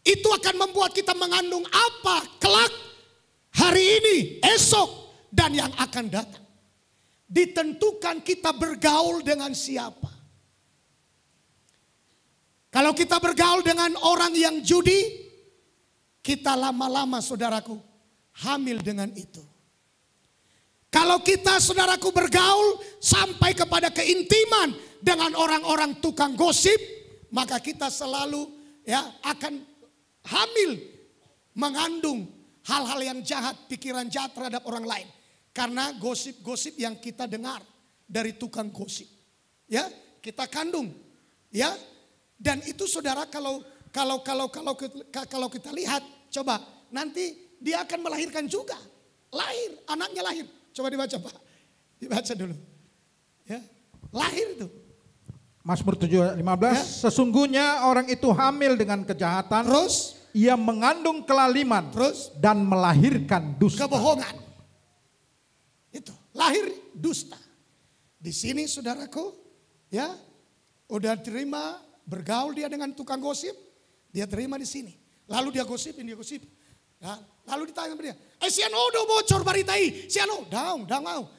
Speaker 2: Itu akan membuat kita mengandung apa kelak, hari ini, esok, dan yang akan datang. Ditentukan kita bergaul dengan siapa. Kalau kita bergaul dengan orang yang judi, kita lama-lama saudaraku hamil dengan itu. Kalau kita saudaraku bergaul sampai kepada keintiman dengan orang-orang tukang gosip, maka kita selalu akan hamil, mengandung hal-hal yang jahat, pikiran jahat terhadap orang lain. Karena gosip-gosip yang kita dengar dari tukang gosip. Ya, kita kandung. Ya. Dan itu saudara kalau kita lihat, coba nanti dia akan melahirkan juga. Lahir, anaknya lahir. Coba dibaca Pak. Dibaca dulu. Ya. Lahir itu.
Speaker 4: Mazmur 7:15, ya. Sesungguhnya orang itu hamil dengan kejahatan.
Speaker 2: Terus
Speaker 4: ia mengandung kelaliman.
Speaker 2: Terus
Speaker 4: dan melahirkan dusta.
Speaker 2: Kebohongan. Itu, lahir dusta. Di sini saudaraku, ya, udah terima bergaul dia dengan tukang gosip, dia terima di sini. Lalu dia gosipin. Ya, lalu ditanya sama dia, siano do bocor baritai, siano, dangau.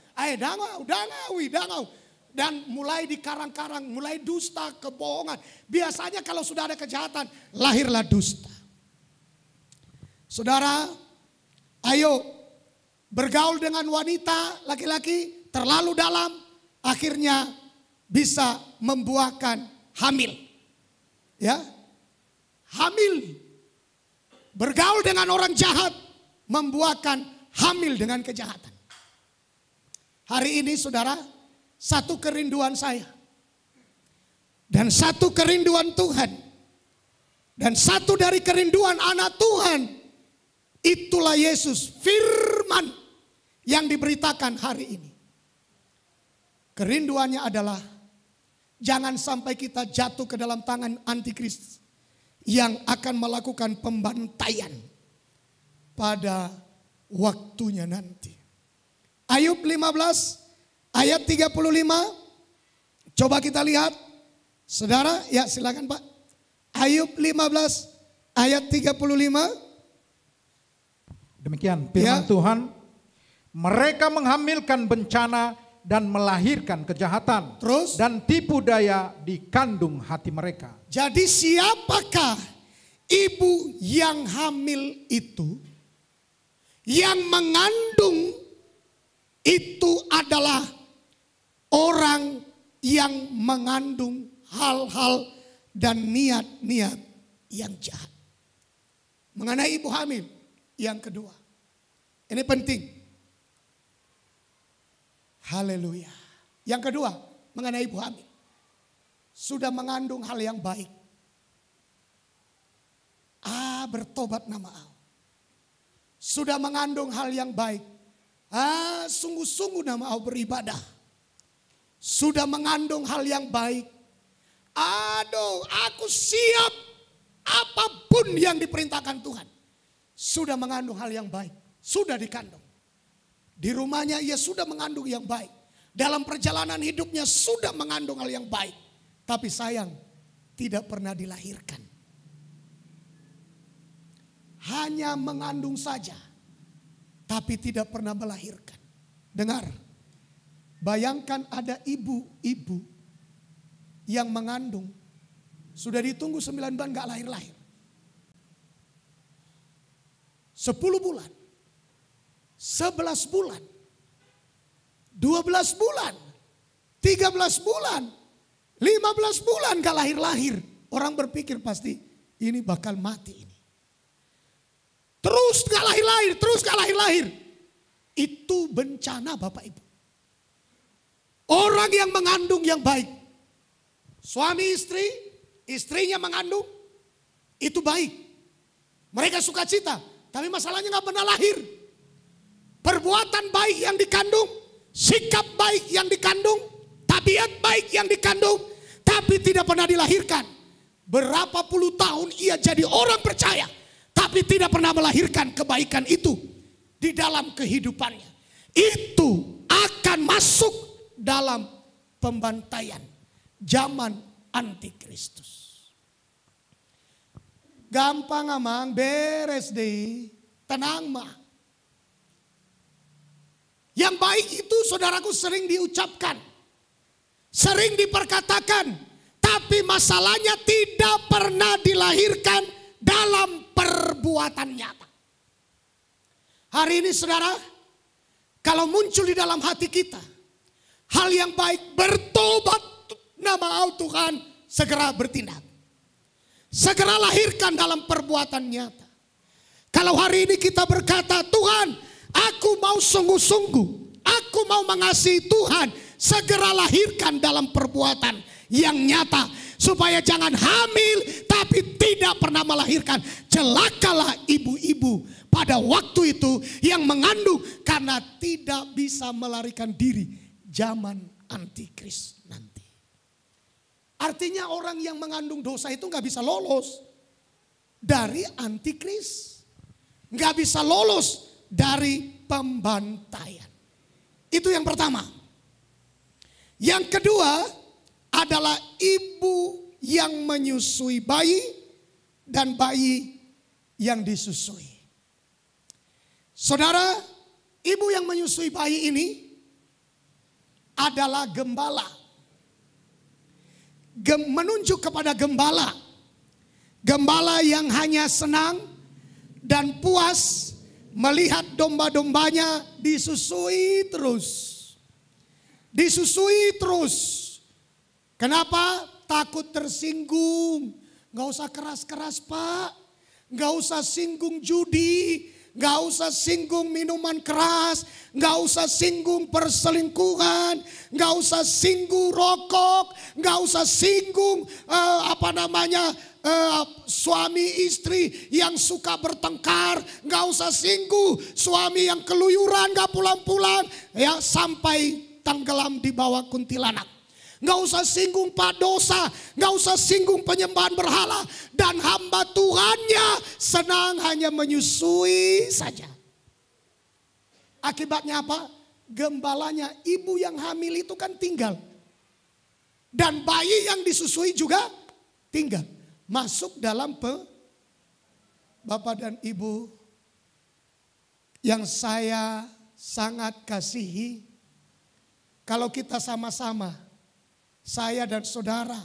Speaker 2: Dan mulai dikarang-karang, mulai dusta, kebohongan. Biasanya kalau sudah ada kejahatan, lahirlah dusta. Saudara, ayo bergaul dengan wanita, laki-laki terlalu dalam, akhirnya bisa membuahkan hamil. Ya, hamil. Bergaul dengan orang jahat, membuahkan hamil dengan kejahatan. Hari ini saudara, satu kerinduan saya dan satu kerinduan Tuhan dan satu dari kerinduan anak Tuhan, itulah Yesus, firman yang diberitakan hari ini. Kerinduannya adalah jangan sampai kita jatuh ke dalam tangan antikristus yang akan melakukan pembantaian pada waktunya nanti. Ayub 15 ayat 35, coba kita lihat. Saudara, ya silakan Pak. Ayub 15 ayat 35.
Speaker 4: Demikian firman Tuhan, mereka menghamilkan bencana dan melahirkan kejahatan.
Speaker 2: Terus?
Speaker 4: Dan tipu daya di kandung hati mereka.
Speaker 2: Jadi siapakah ibu yang hamil itu? Yang mengandung itu adalah orang yang mengandung hal-hal dan niat-niat yang jahat. Mengenai ibu hamil, yang kedua. Ini penting. Haleluya. Yang kedua, mengenai ibu hamil. Sudah mengandung hal yang baik. Bertobat nama Allah. Sudah mengandung hal yang baik. Sungguh-sungguh nama Allah beribadah. Sudah mengandung hal yang baik. Aduh, aku siap apapun yang diperintahkan Tuhan. Sudah mengandung hal yang baik. Sudah dikandung. Di rumahnya ia sudah mengandung yang baik. Dalam perjalanan hidupnya sudah mengandung hal yang baik. tapi sayang tidak pernah dilahirkan. Hanya mengandung saja, tapi tidak pernah melahirkan. Dengar, bayangkan ada ibu-ibu yang mengandung, sudah ditunggu 9 bulan gak lahir-lahir. 10 bulan, 11 bulan, 12 bulan, 13 bulan, 15 bulan gak lahir-lahir. Orang berpikir pasti ini bakal mati ini. Terus gak lahir-lahir, terus gak lahir-lahir. Itu bencana Bapak Ibu. Orang yang mengandung yang baik, suami istri, istrinya mengandung, itu baik. Mereka suka cita, tapi masalahnya gak pernah lahir. Perbuatan baik yang dikandung, sikap baik yang dikandung, tabiat baik yang dikandung, tapi tidak pernah dilahirkan. Berapa puluh tahun ia jadi orang percaya, tapi tidak pernah melahirkan kebaikan itu di dalam kehidupannya. Itu akan masuk dalam pembantaian zaman antikristus. Gampang amang, beres deh, tenang mah. Yang baik itu saudaraku sering diucapkan, sering diperkatakan, tapi masalahnya tidak pernah dilahirkan dalam perbuatan nyata. Hari ini saudara, kalau muncul di dalam hati kita hal yang baik, bertobat, nama Tuhan, segera bertindak. Segera lahirkan dalam perbuatan nyata. Kalau hari ini kita berkata, Tuhan, aku mau sungguh-sungguh, aku mau mengasihi Tuhan, segera lahirkan dalam perbuatan yang nyata. Supaya jangan hamil tapi tidak pernah melahirkan. Celakalah ibu-ibu pada waktu itu yang mengandung karena tidak bisa melarikan diri zaman antikris nanti. Artinya orang yang mengandung dosa itu gak bisa lolos dari antikris. Gak bisa lolos dari pembantaian. Itu yang pertama. Yang kedua adalah ibu yang menyusui bayi dan bayi yang disusui. Saudara, ibu yang menyusui bayi ini adalah gembala. Menunjuk kepada gembala. Gembala yang hanya senang dan puas melihat domba-dombanya disusui terus. Disusui terus. Kenapa? Takut tersinggung. Gak usah keras-keras Pak. Gak usah singgung judi. Gak usah singgung minuman keras. Gak usah singgung perselingkuhan. Gak usah singgung rokok. Gak usah singgung suami istri yang suka bertengkar. Gak usah singgung suami yang keluyuran gak pulang-pulang. Ya, sampai tenggelam di bawah kuntilanak. Gak usah singgung Pak dosa, gak usah singgung penyembahan berhala. Dan hamba Tuhannya senang hanya menyusui saja. Akibatnya apa? Gembalanya, ibu yang hamil itu kan tinggal. Dan bayi yang disusui juga tinggal. Masuk dalam Bapak dan Ibu yang saya sangat kasihi. Kalau kita sama-sama, saya dan saudara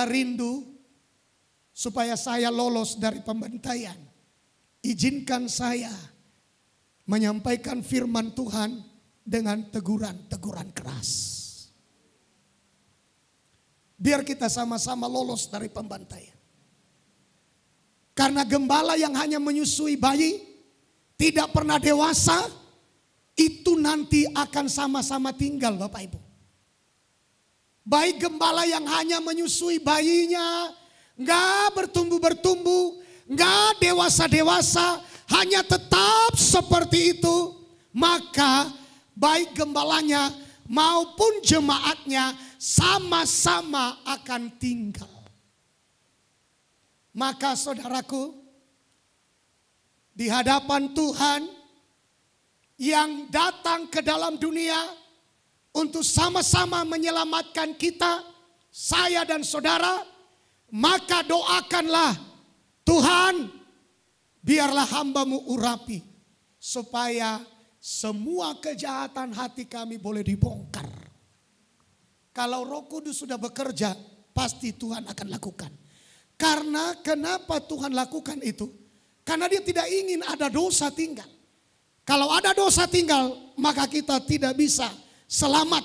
Speaker 2: rindu supaya saya lolos dari pembantaian. Izinkan saya menyampaikan firman Tuhan dengan teguran-teguran keras. Biar kita sama-sama lolos dari pembantaian. Karena gembala yang hanya menyusui bayi, tidak pernah dewasa, itu nanti akan sama-sama tinggal Bapak Ibu. Baik gembala yang hanya menyusui bayinya, gak bertumbuh-bertumbuh, gak dewasa-dewasa, hanya tetap seperti itu, maka baik gembalanya maupun jemaatnya sama-sama akan tinggal. Maka saudaraku, di hadapan Tuhan yang datang ke dalam dunia untuk sama-sama menyelamatkan kita saya dan saudara, maka doakanlah, Tuhan, biarlah hamba-Mu urapi, supaya semua kejahatan hati kami boleh dibongkar. Kalau Roh Kudus sudah bekerja, pasti Tuhan akan lakukan. Karena kenapa Tuhan lakukan itu? Karena Dia tidak ingin ada dosa tinggal. Kalau ada dosa tinggal, maka kita tidak bisa selamat.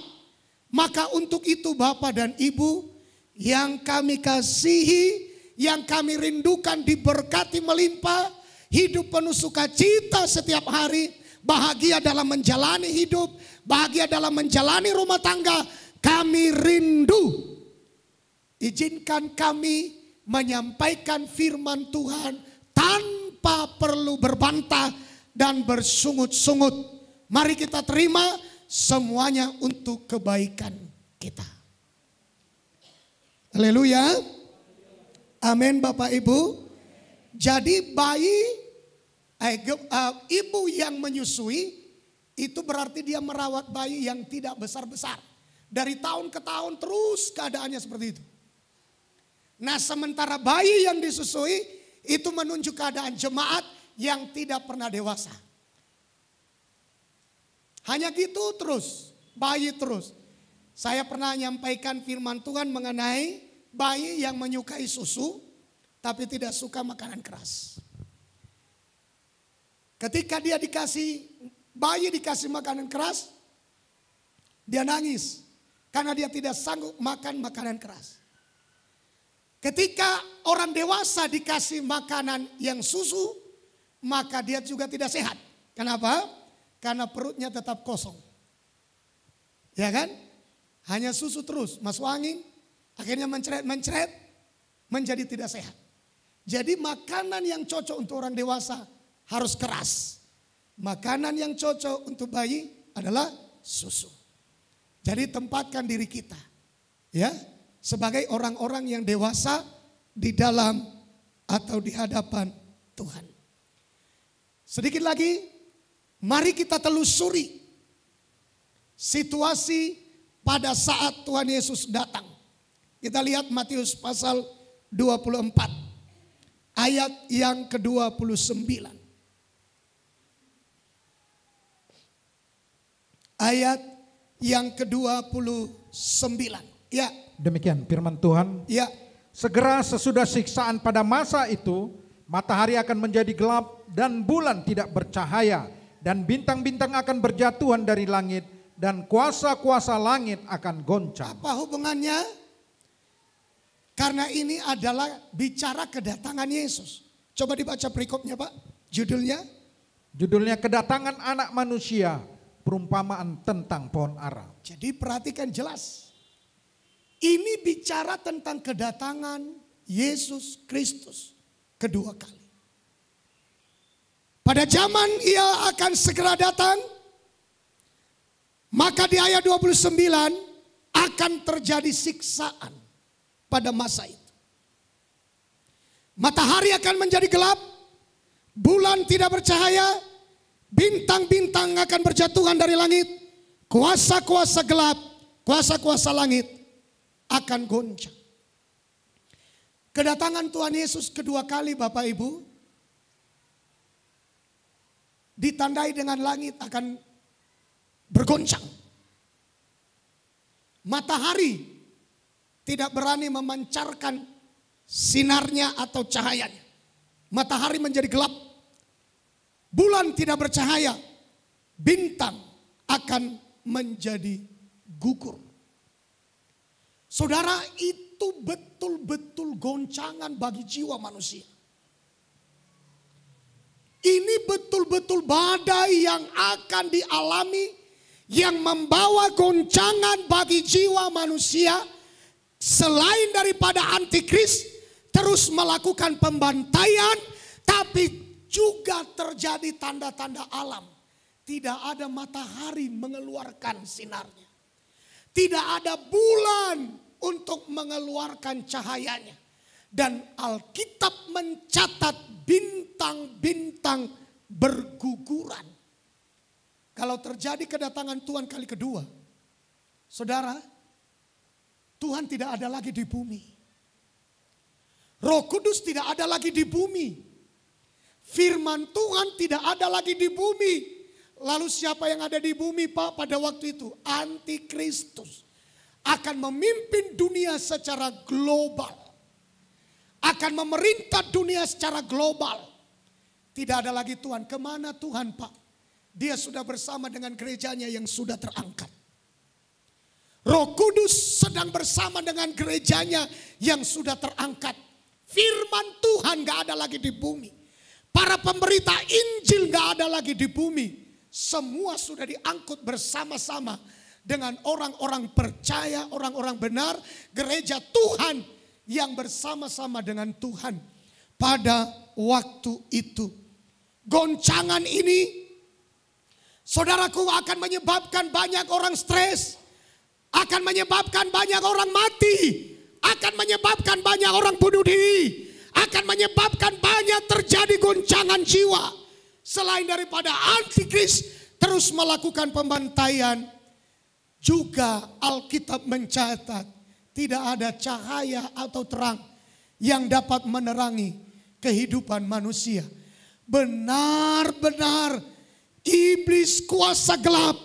Speaker 2: Maka untuk itu Bapak dan Ibu yang kami kasihi, yang kami rindukan diberkati melimpah, hidup penuh sukacita setiap hari, bahagia dalam menjalani hidup, bahagia dalam menjalani rumah tangga, kami rindu. Izinkan kami menyampaikan firman Tuhan tanpa perlu berbantah dan bersungut-sungut. Mari kita terima semuanya untuk kebaikan kita. Haleluya. Amin Bapak Ibu. Jadi ibu yang menyusui itu berarti dia merawat bayi yang tidak besar-besar. Dari tahun ke tahun terus keadaannya seperti itu. Nah sementara bayi yang disusui itu menunjuk keadaan jemaat yang tidak pernah dewasa. Hanya gitu terus, bayi terus. Saya pernah menyampaikan firman Tuhan mengenai bayi yang menyukai susu tapi tidak suka makanan keras. Ketika bayi dikasih makanan keras, dia nangis karena dia tidak sanggup makan makanan keras. Ketika orang dewasa dikasih makanan yang susu, maka dia juga tidak sehat. Kenapa? Karena perutnya tetap kosong. Ya kan? Hanya susu terus, masuk angin, akhirnya mencret, menjadi tidak sehat. Jadi makanan yang cocok untuk orang dewasa harus keras. Makanan yang cocok untuk bayi adalah susu. Jadi tempatkan diri kita, ya, sebagai orang-orang yang dewasa di dalam atau di hadapan Tuhan. Sedikit lagi, mari kita telusuri situasi pada saat Tuhan Yesus datang. Kita lihat Matius pasal 24 ayat yang ke-29. Ayat yang ke-29. Ya.
Speaker 4: Demikian firman Tuhan.
Speaker 2: Ya.
Speaker 4: Segera sesudah siksaan pada masa itu, matahari akan menjadi gelap dan bulan tidak bercahaya, dan bintang-bintang akan berjatuhan dari langit, dan kuasa-kuasa langit akan goncang.
Speaker 2: Apa hubungannya? Karena ini adalah bicara kedatangan Yesus. Coba dibaca perikopnya Pak, judulnya.
Speaker 4: Judulnya kedatangan anak manusia, perumpamaan tentang pohon ara.
Speaker 2: Jadi perhatikan jelas. Ini bicara tentang kedatangan Yesus Kristus kedua kali. Pada zaman Ia akan segera datang, maka di ayat 29 akan terjadi siksaan pada masa itu. Matahari akan menjadi gelap, bulan tidak bercahaya, bintang-bintang akan berjatuhan dari langit, kuasa-kuasa gelap, kuasa-kuasa langit akan goncang. Kedatangan Tuhan Yesus kedua kali Bapak Ibu ditandai dengan langit akan bergoncang. Matahari tidak berani memancarkan sinarnya atau cahayanya. Matahari menjadi gelap. Bulan tidak bercahaya. Bintang akan menjadi gugur. Saudara, itu betul-betul goncangan bagi jiwa manusia. Ini betul-betul badai yang akan dialami, yang membawa goncangan bagi jiwa manusia. Selain daripada antikris terus melakukan pembantaian, tapi juga terjadi tanda-tanda alam. Tidak ada matahari mengeluarkan sinarnya. Tidak ada bulan untuk mengeluarkan cahayanya. Dan Alkitab mencatat bintang-bintang berguguran. Kalau terjadi kedatangan Tuhan kali kedua, saudara, Tuhan tidak ada lagi di bumi. Roh Kudus tidak ada lagi di bumi. Firman Tuhan tidak ada lagi di bumi. Lalu siapa yang ada di bumi Pak pada waktu itu? Antikristus. Akan memimpin dunia secara global. Akan memerintah dunia secara global. Tidak ada lagi Tuhan. Kemana Tuhan Pak? Dia sudah bersama dengan gerejanya yang sudah terangkat. Roh Kudus sedang bersama dengan gerejanya yang sudah terangkat. Firman Tuhan gak ada lagi di bumi. Para pemberita Injil gak ada lagi di bumi. Semua sudah diangkut bersama-sama dengan orang-orang percaya, orang-orang benar. Gereja Tuhan yang bersama-sama dengan Tuhan pada waktu itu. Goncangan ini, saudaraku, akan menyebabkan banyak orang stres. Akan menyebabkan banyak orang mati. Akan menyebabkan banyak orang bunuh diri. Akan menyebabkan banyak terjadi goncangan jiwa. Selain daripada antikris terus melakukan pembantaian. Juga Alkitab mencatat tidak ada cahaya atau terang yang dapat menerangi kehidupan manusia. Benar-benar iblis kuasa gelap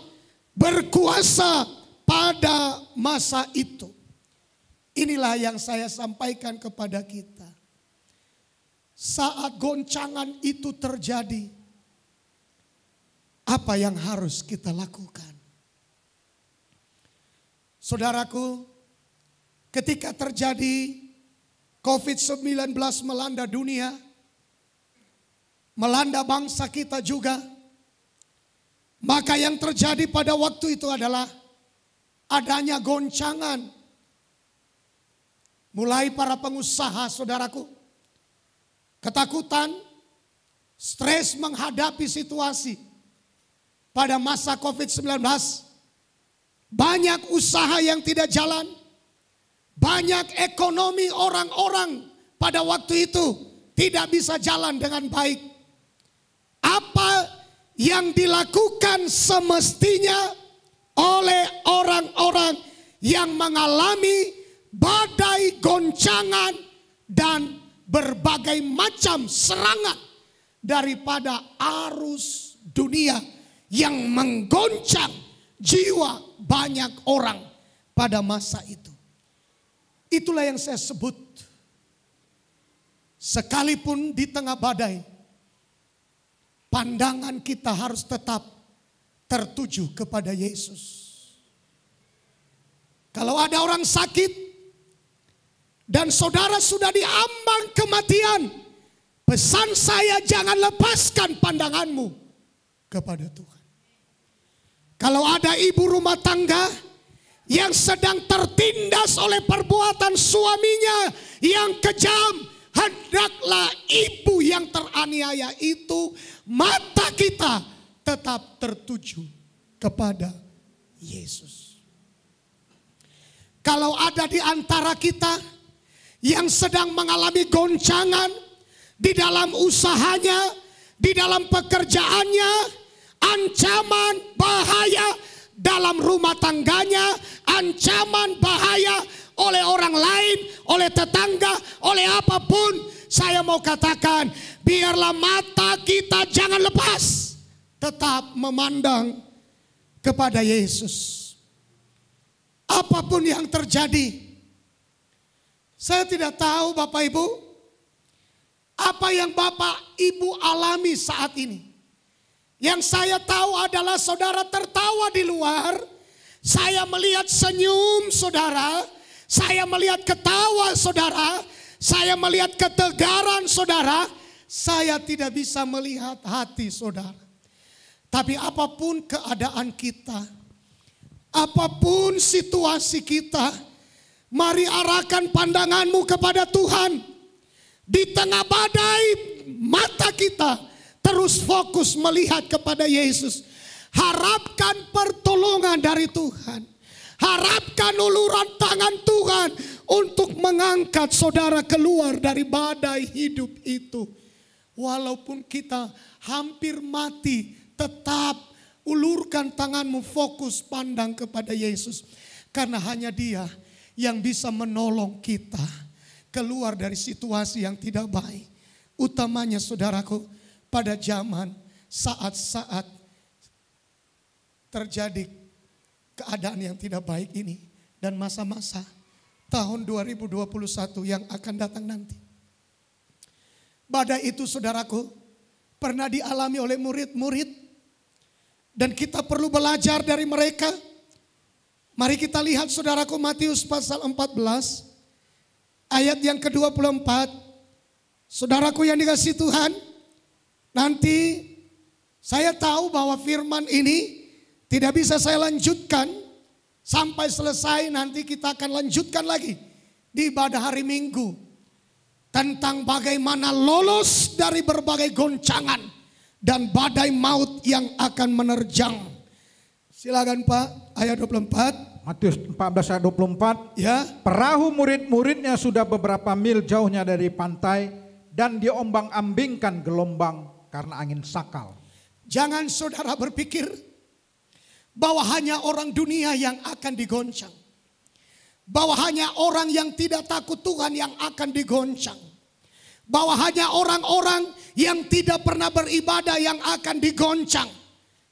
Speaker 2: berkuasa pada masa itu. Inilah yang saya sampaikan kepada kita. Saat goncangan itu terjadi, apa yang harus kita lakukan? Saudaraku, ketika terjadi COVID-19 melanda dunia, melanda bangsa kita juga, maka yang terjadi pada waktu itu adalah adanya goncangan. Mulai para pengusaha, saudaraku, ketakutan, stres menghadapi situasi. Pada masa COVID-19, banyak usaha yang tidak jalan. Banyak ekonomi orang-orang pada waktu itu tidak bisa jalan dengan baik. Apa yang dilakukan semestinya oleh orang-orang yang mengalami badai goncangan dan berbagai macam serangan daripada arus dunia yang menggoncang jiwa banyak orang pada masa itu. Itulah yang saya sebut, sekalipun di tengah badai, pandangan kita harus tetap tertuju kepada Yesus. Kalau ada orang sakit dan saudara sudah diambang kematian, pesan saya, jangan lepaskan pandanganmu kepada Tuhan. Kalau ada ibu rumah tangga yang sedang tertindas oleh perbuatan suaminya yang kejam, hendaklah ibu yang teraniaya itu, mata kita tetap tertuju kepada Yesus. Kalau ada di antara kita yang sedang mengalami goncangan di dalam usahanya, di dalam pekerjaannya, ancaman bahaya dalam rumah tangganya, ancaman bahaya oleh orang lain, oleh tetangga, oleh apapun, saya mau katakan, biarlah mata kita jangan lepas, tetap memandang kepada Yesus. Apapun yang terjadi, saya tidak tahu Bapak Ibu, apa yang Bapak Ibu alami saat ini. Yang saya tahu adalah saudara tertawa di luar, saya melihat senyum saudara, saya melihat ketawa saudara, saya melihat ketegaran saudara, saya tidak bisa melihat hati saudara. Tapi apapun keadaan kita, apapun situasi kita, mari arahkan pandanganmu kepada Tuhan. Di tengah badai, mata kita terus fokus melihat kepada Yesus. Harapkan pertolongan dari Tuhan. Harapkan uluran tangan Tuhan untuk mengangkat saudara keluar dari badai hidup itu. Walaupun kita hampir mati, tetap ulurkan tanganmu, fokus pandang kepada Yesus. Karena hanya Dia yang bisa menolong kita keluar dari situasi yang tidak baik. Utamanya saudaraku, pada zaman saat-saat terjadi keadaan yang tidak baik ini dan masa-masa tahun 2021 yang akan datang nanti. Badai itu saudaraku pernah dialami oleh murid-murid dan kita perlu belajar dari mereka. Mari kita lihat saudaraku Matius pasal 14 ayat yang ke-24. Saudaraku yang dikasihi Tuhan, nanti saya tahu bahwa firman ini tidak bisa saya lanjutkan sampai selesai. Nanti kita akan lanjutkan lagi di ibadah hari Minggu tentang bagaimana lolos dari berbagai goncangan dan badai maut yang akan menerjang. Silakan Pak, ayat 24.
Speaker 4: Matius 14 ayat 24.
Speaker 2: Ya.
Speaker 4: Perahu murid-muridnya sudah beberapa mil jauhnya dari pantai dan diombang-ambingkan gelombang karena angin sakal.
Speaker 2: Jangan saudara berpikir bahwa hanya orang dunia yang akan digoncang. Bahwa hanya orang yang tidak takut Tuhan yang akan digoncang. Bahwa hanya orang-orang yang tidak pernah beribadah yang akan digoncang.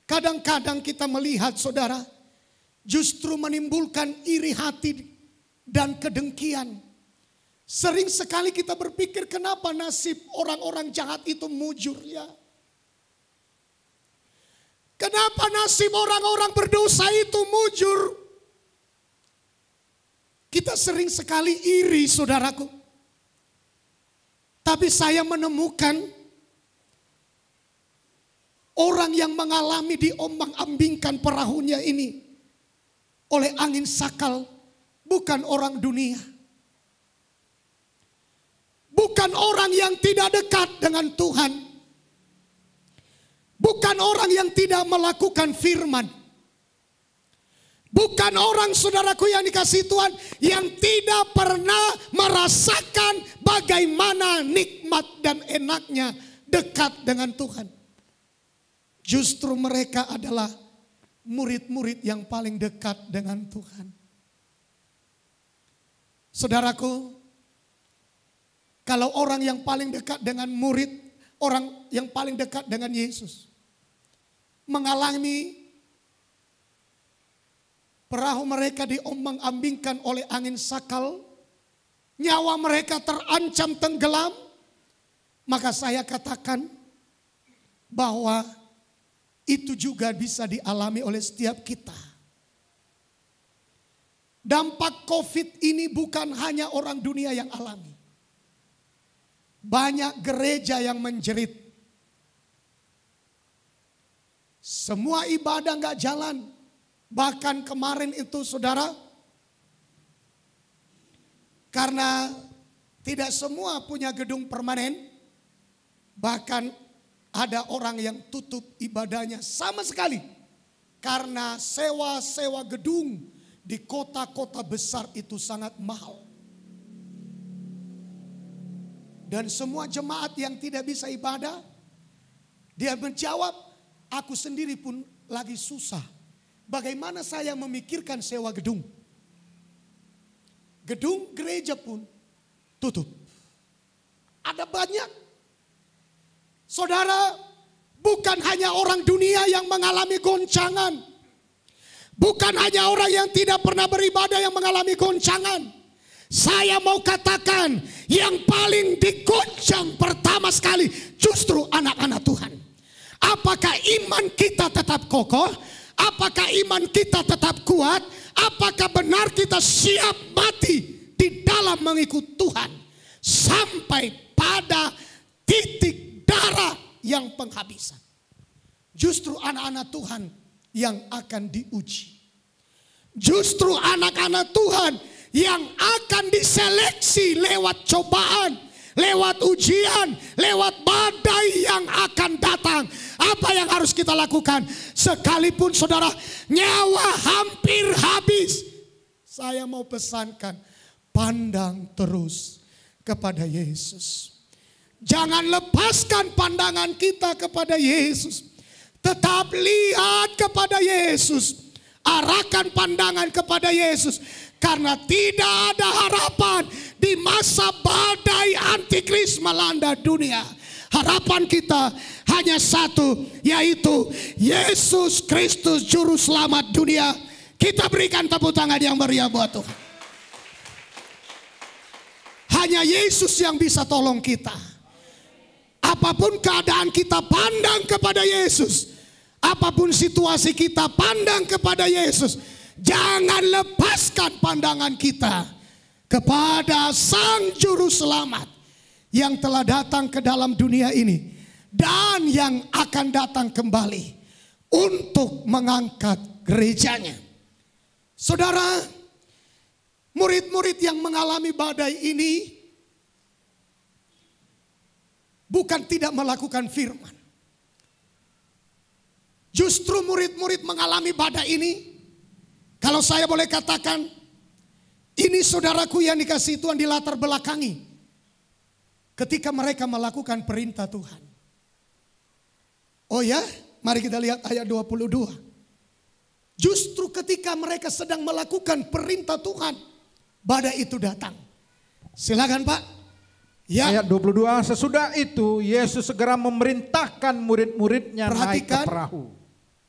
Speaker 2: Kadang-kadang kita melihat saudara, justru menimbulkan iri hati dan kedengkian. Sering sekali kita berpikir kenapa nasib orang-orang jahat itu mujur ya. Kenapa nasib orang-orang berdosa itu mujur? Kita sering sekali iri saudaraku. Tapi saya menemukan orang yang mengalami diombang-ambingkan perahunya ini oleh angin sakal bukan orang dunia. Bukan orang yang tidak dekat dengan Tuhan. Bukan orang yang tidak melakukan firman. Bukan orang saudaraku yang dikasihi Tuhan yang tidak pernah merasakan bagaimana nikmat dan enaknya dekat dengan Tuhan. Justru mereka adalah murid-murid yang paling dekat dengan Tuhan. Saudaraku, kalau orang yang paling dekat dengan murid, orang yang paling dekat dengan Yesus mengalami perahu mereka diombang-ambingkan oleh angin sakal, nyawa mereka terancam tenggelam, maka saya katakan bahwa itu juga bisa dialami oleh setiap kita. Dampak COVID ini bukan hanya orang dunia yang alami. Banyak gereja yang menjerit. Semua ibadah gak jalan. Bahkan kemarin itu saudara, karena tidak semua punya gedung permanen, bahkan ada orang yang tutup ibadahnya sama sekali. Karena sewa-sewa gedung di kota-kota besar itu sangat mahal. Dan semua jemaat yang tidak bisa ibadah, dia menjawab, aku sendiri pun lagi susah. Bagaimana saya memikirkan sewa gedung? Gedung gereja pun tutup. Ada banyak. Saudara, bukan hanya orang dunia yang mengalami goncangan. Bukan hanya orang yang tidak pernah beribadah yang mengalami goncangan. Saya mau katakan yang paling digoncang pertama sekali justru anak-anak Tuhan. Apakah iman kita tetap kokoh? Apakah iman kita tetap kuat? Apakah benar kita siap mati di dalam mengikut Tuhan sampai pada titik darah yang penghabisan? Justru anak-anak Tuhan yang akan diuji. Justru anak-anak Tuhan yang akan diseleksi lewat cobaan, lewat ujian, lewat badai yang akan datang. Apa yang harus kita lakukan? Sekalipun saudara nyawa hampir habis, saya mau pesankan, pandang terus kepada Yesus. Jangan lepaskan pandangan kita kepada Yesus. Tetap lihat kepada Yesus. Arahkan pandangan kepada Yesus. Karena tidak ada harapan di masa badai antikris melanda dunia. Harapan kita hanya satu, yaitu Yesus Kristus Juru Selamat dunia. Kita berikan tepuk tangan yang meriah buat Tuhan. Hanya Yesus yang bisa tolong kita. Apapun keadaan kita, pandang kepada Yesus. Apapun situasi kita, pandang kepada Yesus. Jangan lepaskan pandangan kita kepada Sang Juru Selamat yang telah datang ke dalam dunia ini dan yang akan datang kembali untuk mengangkat gerejanya. Saudara, murid-murid yang mengalami badai ini bukan tidak melakukan firman. Justru murid-murid mengalami badai ini, kalau saya boleh katakan, ini saudaraku yang dikasihi Tuhan, dilatar belakangi ketika mereka melakukan perintah Tuhan. Oh ya, mari kita lihat ayat 22. Justru ketika mereka sedang melakukan perintah Tuhan, badai itu datang. Silakan Pak. Ya.
Speaker 4: Ayat 22, sesudah itu Yesus segera memerintahkan murid-muridnya naik ke perahu.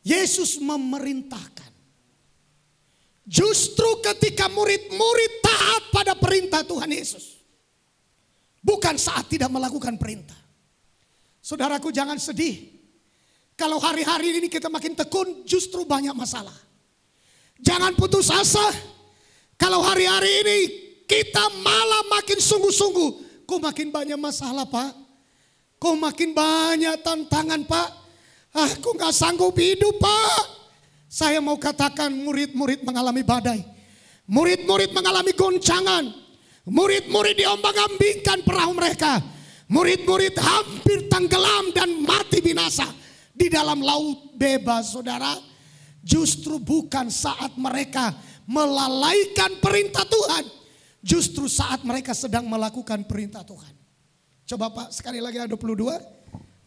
Speaker 2: Yesus memerintahkan. Justru ketika murid-murid taat pada perintah Tuhan Yesus. Bukan saat tidak melakukan perintah. Saudaraku, jangan sedih. Kalau hari-hari ini kita makin tekun, justru banyak masalah. Jangan putus asa. Kalau hari-hari ini kita malah makin sungguh-sungguh. Kok makin banyak masalah Pak? Kok makin banyak tantangan Pak? Aku gak sanggup hidup Pak. Saya mau katakan murid-murid mengalami badai. Murid-murid mengalami goncangan. Murid-murid diombang-ambingkan perahu mereka. Murid-murid hampir tenggelam dan mati binasa di dalam laut bebas, saudara. Justru bukan saat mereka melalaikan perintah Tuhan. Justru saat mereka sedang melakukan perintah Tuhan. Coba Pak, sekali lagi ayat 22.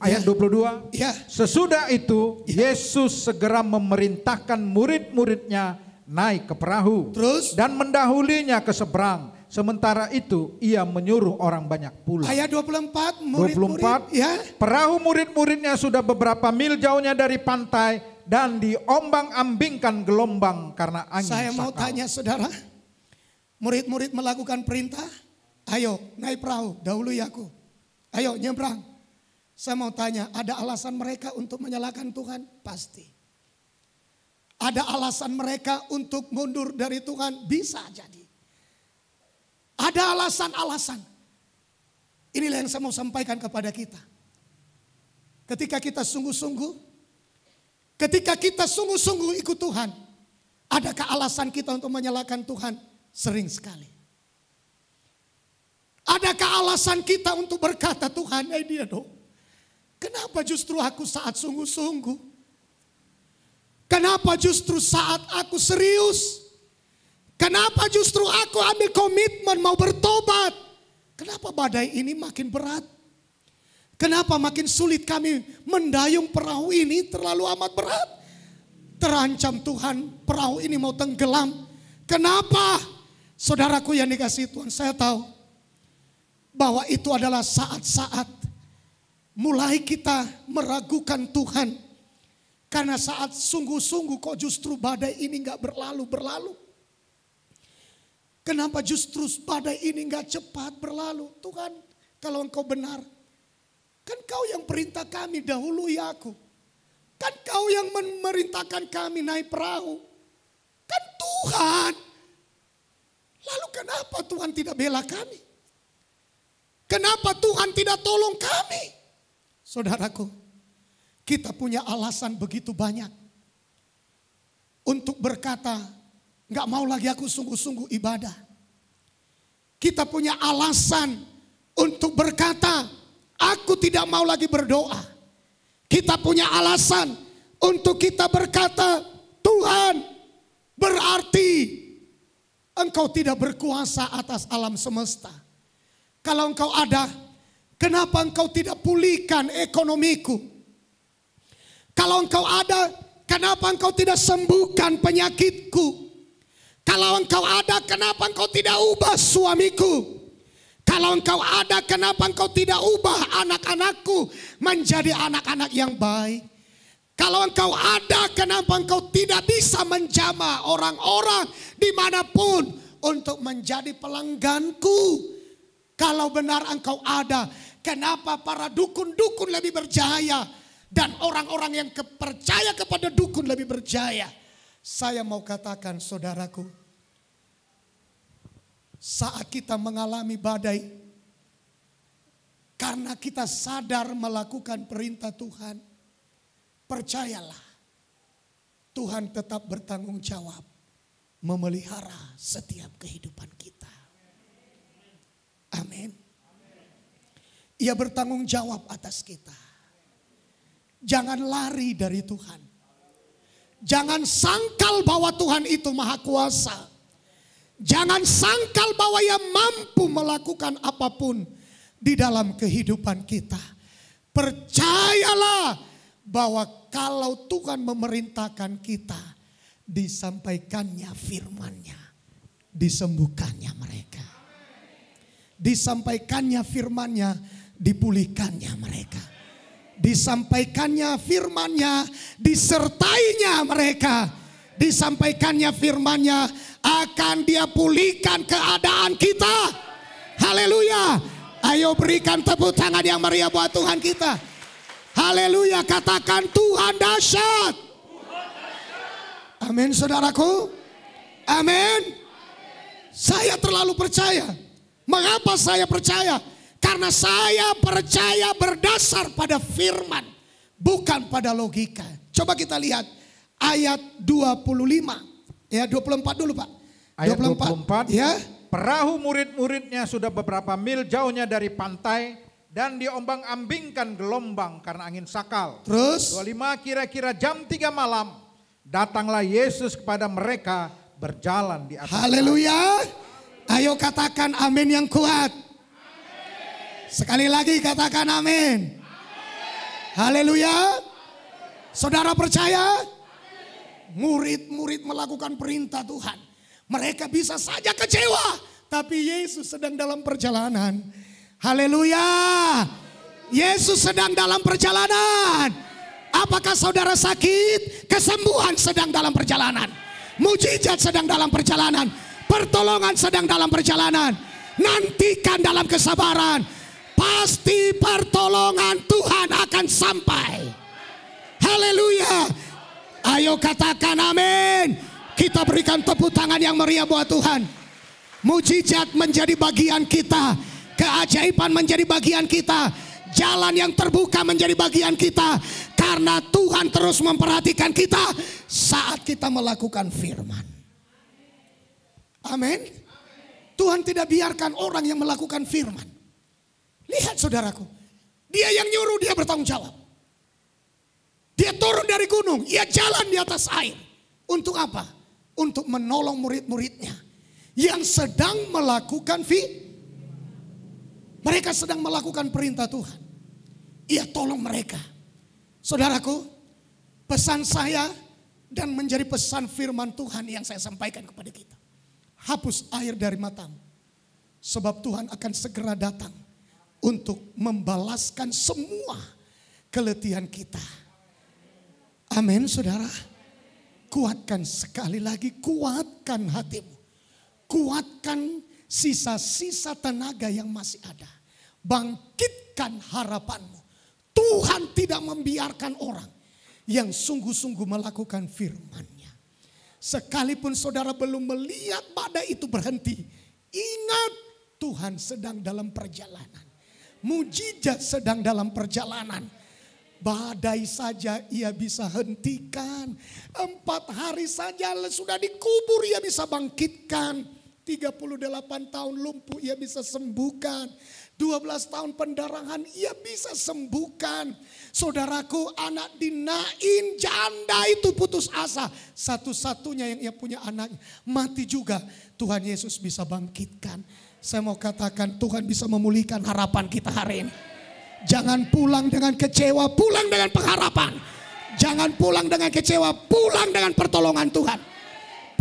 Speaker 4: Ayat 22.
Speaker 2: Ya.
Speaker 4: Sesudah itu Yesus segera memerintahkan murid-muridnya naik ke perahu.
Speaker 2: Terus?
Speaker 4: Dan mendahulinya ke seberang. Sementara itu ia menyuruh orang banyak pulang.
Speaker 2: Ayat 24, murid-murid, ya.
Speaker 4: Perahu murid-muridnya sudah beberapa mil jauhnya dari pantai dan diombang-ambingkan gelombang karena angin
Speaker 2: Saya mau
Speaker 4: sakau.
Speaker 2: tanya saudara, murid-murid melakukan perintah, ayo naik perahu, dahului aku. Ayo nyebrang. Saya mau tanya, ada alasan mereka untuk menyalahkan Tuhan? Pasti. Ada alasan mereka untuk mundur dari Tuhan? Bisa jadi. Ada alasan-alasan. Inilah yang saya mau sampaikan kepada kita. Ketika kita sungguh-sungguh ikut Tuhan, adakah alasan kita untuk menyalahkan Tuhan? Sering sekali. Adakah alasan kita untuk berkata, Tuhan, dia dong. Kenapa justru aku saat sungguh-sungguh? Kenapa justru saat aku serius? Kenapa justru aku ambil komitmen mau bertobat? Kenapa badai ini makin berat? Kenapa makin sulit kami mendayung perahu ini, terlalu amat berat? Terancam Tuhan, perahu ini mau tenggelam. Kenapa? Saudaraku yang dikasihi Tuhan, saya tahu bahwa itu adalah saat-saat mulai kita meragukan Tuhan. Karena saat sungguh-sungguh kok justru badai ini gak berlalu-berlalu. Kenapa justru badai ini gak cepat berlalu? Tuhan, kalau engkau benar, kan kau yang perintah kami dahului aku. Kan kau yang memerintahkan kami naik perahu. Kan Tuhan. Lalu kenapa Tuhan tidak bela kami? Kenapa Tuhan tidak tolong kami? Saudaraku, kita punya alasan begitu banyak untuk berkata, gak mau lagi aku sungguh-sungguh ibadah. Kita punya alasan untuk berkata, aku tidak mau lagi berdoa. Kita punya alasan untuk kita berkata, Tuhan, berarti engkau tidak berkuasa atas alam semesta. Kalau engkau ada, kenapa engkau tidak pulihkan ekonomiku? Kalau engkau ada, kenapa engkau tidak sembuhkan penyakitku? Kalau engkau ada, kenapa engkau tidak ubah suamiku? Kalau engkau ada, kenapa engkau tidak ubah anak-anakku menjadi anak-anak yang baik? Kalau engkau ada, kenapa engkau tidak bisa menjamah orang-orang dimanapun untuk menjadi pelangganku? Kalau benar engkau ada, kenapa para dukun-dukun lebih berjaya dan orang-orang yang percaya kepada dukun lebih berjaya? Saya mau katakan saudaraku, saat kita mengalami badai, karena kita sadar melakukan perintah Tuhan, percayalah Tuhan tetap bertanggung jawab memelihara setiap kehidupan kita. Amin. Ia bertanggung jawab atas kita. Jangan lari dari Tuhan. Jangan sangkal bahwa Tuhan itu maha kuasa. Jangan sangkal bahwa Ia mampu melakukan apapun di dalam kehidupan kita. Percayalah bahwa kalau Tuhan memerintahkan kita, disampaikannya firman-Nya, disembuhkannya mereka. Disampaikannya firman-Nya, dipulihkannya mereka. Disampaikannya firman-Nya, disertainya mereka. Disampaikannya firman-Nya, akan Dia pulihkan keadaan kita. Haleluya. Ayo berikan tepuk tangan yang meriah buat Tuhan kita. Haleluya, katakan Tuhan dahsyat. Amin saudaraku. Amin. Saya terlalu percaya. Mengapa saya percaya? Karena saya percaya berdasar pada firman, bukan pada logika. Coba kita lihat ayat 25. Ya 24 dulu Pak.
Speaker 4: Ayat 24.
Speaker 2: Ya.
Speaker 4: Perahu murid-muridnya sudah beberapa mil jauhnya dari pantai dan diombang-ambingkan gelombang karena angin sakal.
Speaker 2: Terus
Speaker 4: 25 kira-kira jam 3 malam datanglah Yesus kepada mereka berjalan di atas.
Speaker 2: Haleluya. Ayo katakan amin yang kuat. Sekali lagi katakan amin. Haleluya. Saudara percaya? Murid-murid melakukan perintah Tuhan. Mereka bisa saja kecewa, tapi Yesus sedang dalam perjalanan. Haleluya. Yesus sedang dalam perjalanan. Apakah saudara sakit? Kesembuhan sedang dalam perjalanan. Mujizat sedang dalam perjalanan. Pertolongan sedang dalam perjalanan. Nantikan dalam kesabaran. Pasti pertolongan Tuhan akan sampai. Haleluya. Ayo katakan amin. Kita berikan tepuk tangan yang meriah buat Tuhan. Mujizat menjadi bagian kita. Keajaiban menjadi bagian kita. Jalan yang terbuka menjadi bagian kita. Karena Tuhan terus memperhatikan kita saat kita melakukan firman. Amin. Tuhan tidak biarkan orang yang melakukan firman. Lihat saudaraku. Dia yang nyuruh, dia bertanggung jawab. Dia turun dari gunung, ia jalan di atas air. Untuk apa? Untuk menolong murid-muridnya yang sedang melakukan mereka sedang melakukan perintah Tuhan. Ia tolong mereka. Saudaraku, pesan saya dan menjadi pesan firman Tuhan yang saya sampaikan kepada kita. Hapus air dari matamu. Sebab Tuhan akan segera datang untuk membalaskan semua keletihan kita. Amin saudara. Kuatkan sekali lagi, kuatkan hatimu. Kuatkan sisa-sisa tenaga yang masih ada. Bangkitkan harapanmu. Tuhan tidak membiarkan orang yang sungguh-sungguh melakukan firman-Nya. Sekalipun saudara belum melihat badai itu berhenti. Ingat Tuhan sedang dalam perjalanan. Mujizat sedang dalam perjalanan. Badai saja ia bisa hentikan. 4 hari saja sudah dikubur ia bisa bangkitkan. 38 tahun lumpuh ia bisa sembuhkan. 12 tahun pendarahan ia bisa sembuhkan. Saudaraku, anak di Nain janda itu putus asa. Satu-satunya yang ia punya anak mati juga. Tuhan Yesus bisa bangkitkan. Saya mau katakan Tuhan bisa memulihkan harapan kita hari ini. Jangan pulang dengan kecewa, pulang dengan pengharapan. Jangan pulang dengan kecewa, pulang dengan pertolongan Tuhan.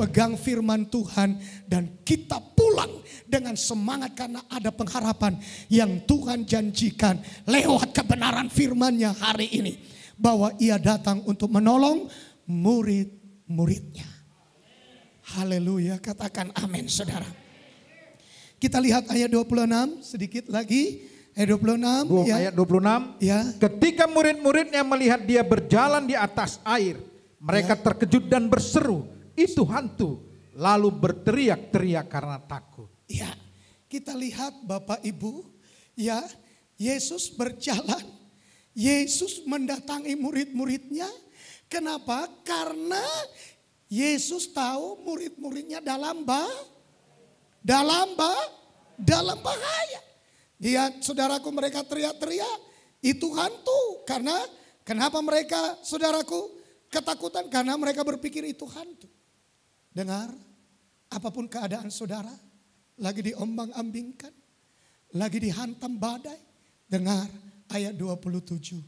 Speaker 2: pegang firman Tuhan dan kita pulang dengan semangat karena ada pengharapan yang Tuhan janjikan lewat kebenaran firman-Nya hari ini. Bahwa Ia datang untuk menolong murid-muridnya. Haleluya, katakan amin saudara. Kita lihat ayat 26 sedikit lagi. Ayat 26. Ya.
Speaker 4: Ayat 26.
Speaker 2: Ya.
Speaker 4: Ketika murid-muridnya melihat dia berjalan di atas air, mereka terkejut dan berseru, "Itu hantu." Lalu berteriak-teriak karena takut.
Speaker 2: Ya, kita lihat Bapak Ibu, ya, Yesus berjalan, Yesus mendatangi murid-muridnya. Kenapa? Karena Yesus tahu murid-muridnya dalam bahaya. Dia, saudaraku, mereka teriak-teriak, itu hantu. Karena kenapa mereka, saudaraku, ketakutan? Karena mereka berpikir itu hantu. Dengar, apapun keadaan saudara, lagi diombang-ambingkan, lagi dihantam badai. Dengar ayat 27.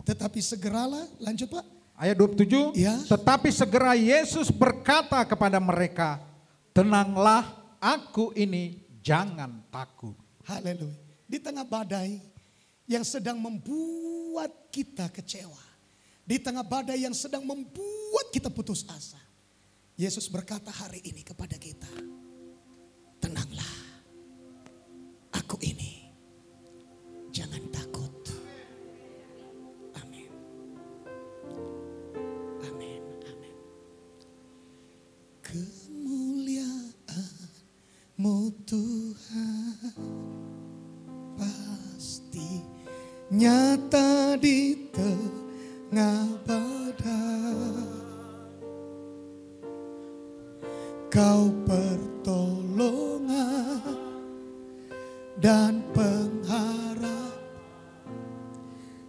Speaker 2: Tetapi segeralah, lanjut Pak.
Speaker 4: Ayat 27,
Speaker 2: ya.
Speaker 4: Tetapi segera Yesus berkata kepada mereka, "Tenanglah, aku ini, jangan takut."
Speaker 2: Haleluya. Di tengah badai yang sedang membuat kita kecewa, di tengah badai yang sedang membuat kita putus asa, Yesus berkata hari ini kepada kita, "Tenanglah, aku ini, jangan takut." Amin. Amin. Amin. Kemuliaan-Mu Tuhan pasti nyata di tengah badai. Kau pertolongan dan pengharap,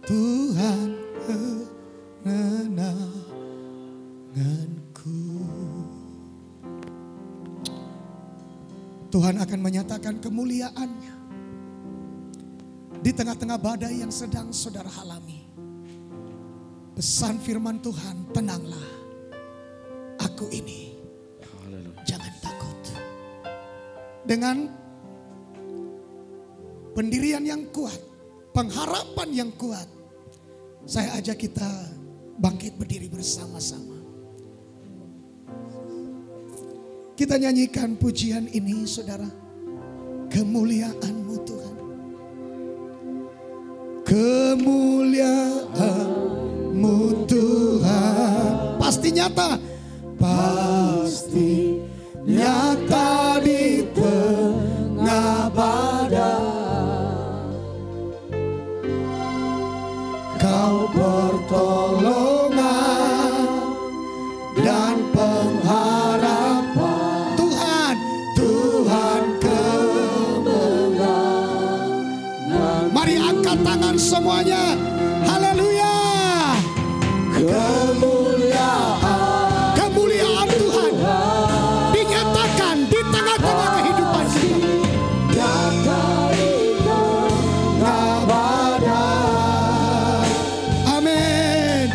Speaker 2: Tuhan penenanganku. Tuhan akan menyatakan kemuliaan-Nya di tengah-tengah badai yang sedang saudara alami. Pesan firman Tuhan, tenanglah, aku ini, jangan takut. Dengan pendirian yang kuat, pengharapan yang kuat, saya ajak kita bangkit berdiri bersama-sama. Kita nyanyikan pujian ini saudara. Kemuliaan-Mu Tuhan. Kemuliaan-Mu Tuhan. Pasti nyata. Pasti nyata di tengah badai. Kau pertolongan dan pengharapan. Tuhan, Tuhan kemenangan. Mari angkat tangan semuanya. Haleluya. Kemuliaan Tuhan dinyatakan di tengah-tengah kehidupan kita. Amin.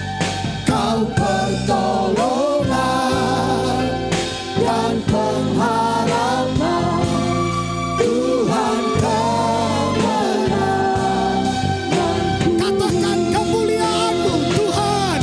Speaker 2: Kau pertolongan dan pengharapan, Tuhan kemenangan. Katakan kemuliaan-Mu Tuhan.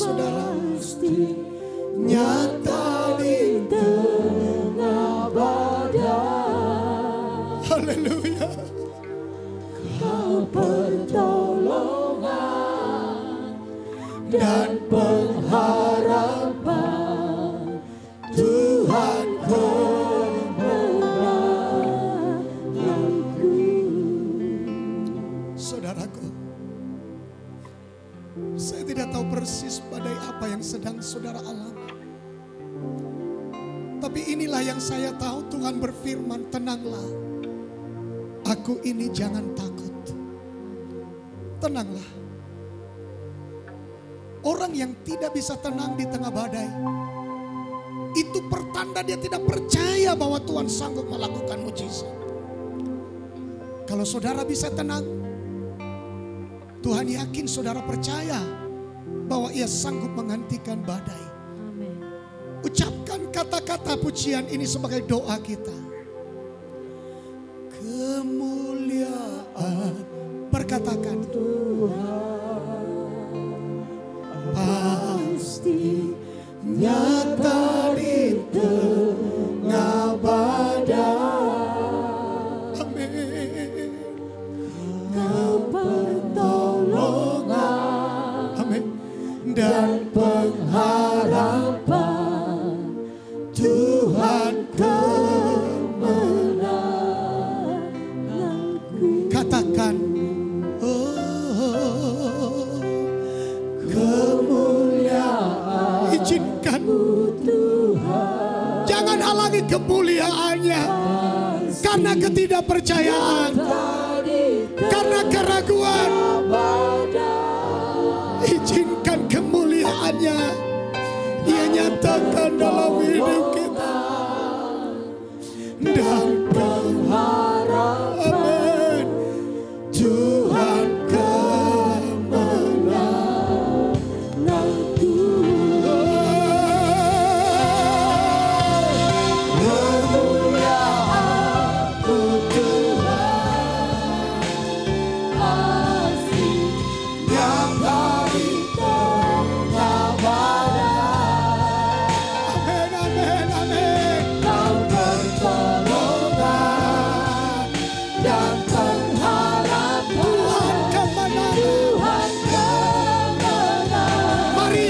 Speaker 2: saudara.
Speaker 1: Nyata di tengah badai.
Speaker 2: Haleluya.
Speaker 1: Kau pertolongan dan pengharapan, Tuhan kemenanganku.
Speaker 2: Saudaraku, saya tidak tahu persis badai apa yang sedang saudara alami. Tapi inilah yang saya tahu, Tuhan berfirman, tenanglah. Aku ini jangan takut. Tenanglah. Orang yang tidak bisa tenang di tengah badai, itu pertanda dia tidak percaya bahwa Tuhan sanggup melakukan mujizat. Kalau saudara bisa tenang, Tuhan yakin saudara percaya bahwa Ia sanggup menghentikan badai.
Speaker 3: Amin.
Speaker 2: Ucapkan kata-kata pujian ini sebagai doa kita. Kemuliaan, berkatakan,
Speaker 1: Pasti nyata di tengah badai.
Speaker 2: amin,
Speaker 1: Kau pertolongan
Speaker 2: amin.
Speaker 1: dan pengharapan, Tuhan kemenanganku.
Speaker 2: Katakan,
Speaker 1: Kemuliaan
Speaker 2: izinkan,
Speaker 1: Tuhan
Speaker 2: jangan halangi kemuliaannya karena ketidakpercayaan,
Speaker 1: tadi
Speaker 2: karena keraguan.
Speaker 1: badai.
Speaker 2: Izinkan kemuliaannya Ia nyatakan dalam hidup kita. Dan
Speaker 1: Pengharapan
Speaker 2: amin,
Speaker 1: Tuhan kemenanganku. Kemuliaanku Tuhan pasti nyata di tengah badai.
Speaker 2: amin, amin, amin.
Speaker 1: Kau pertolongan dan pengharapan,
Speaker 2: Tuhan kemenangan.
Speaker 1: Tuhan kemenangan.
Speaker 2: Mari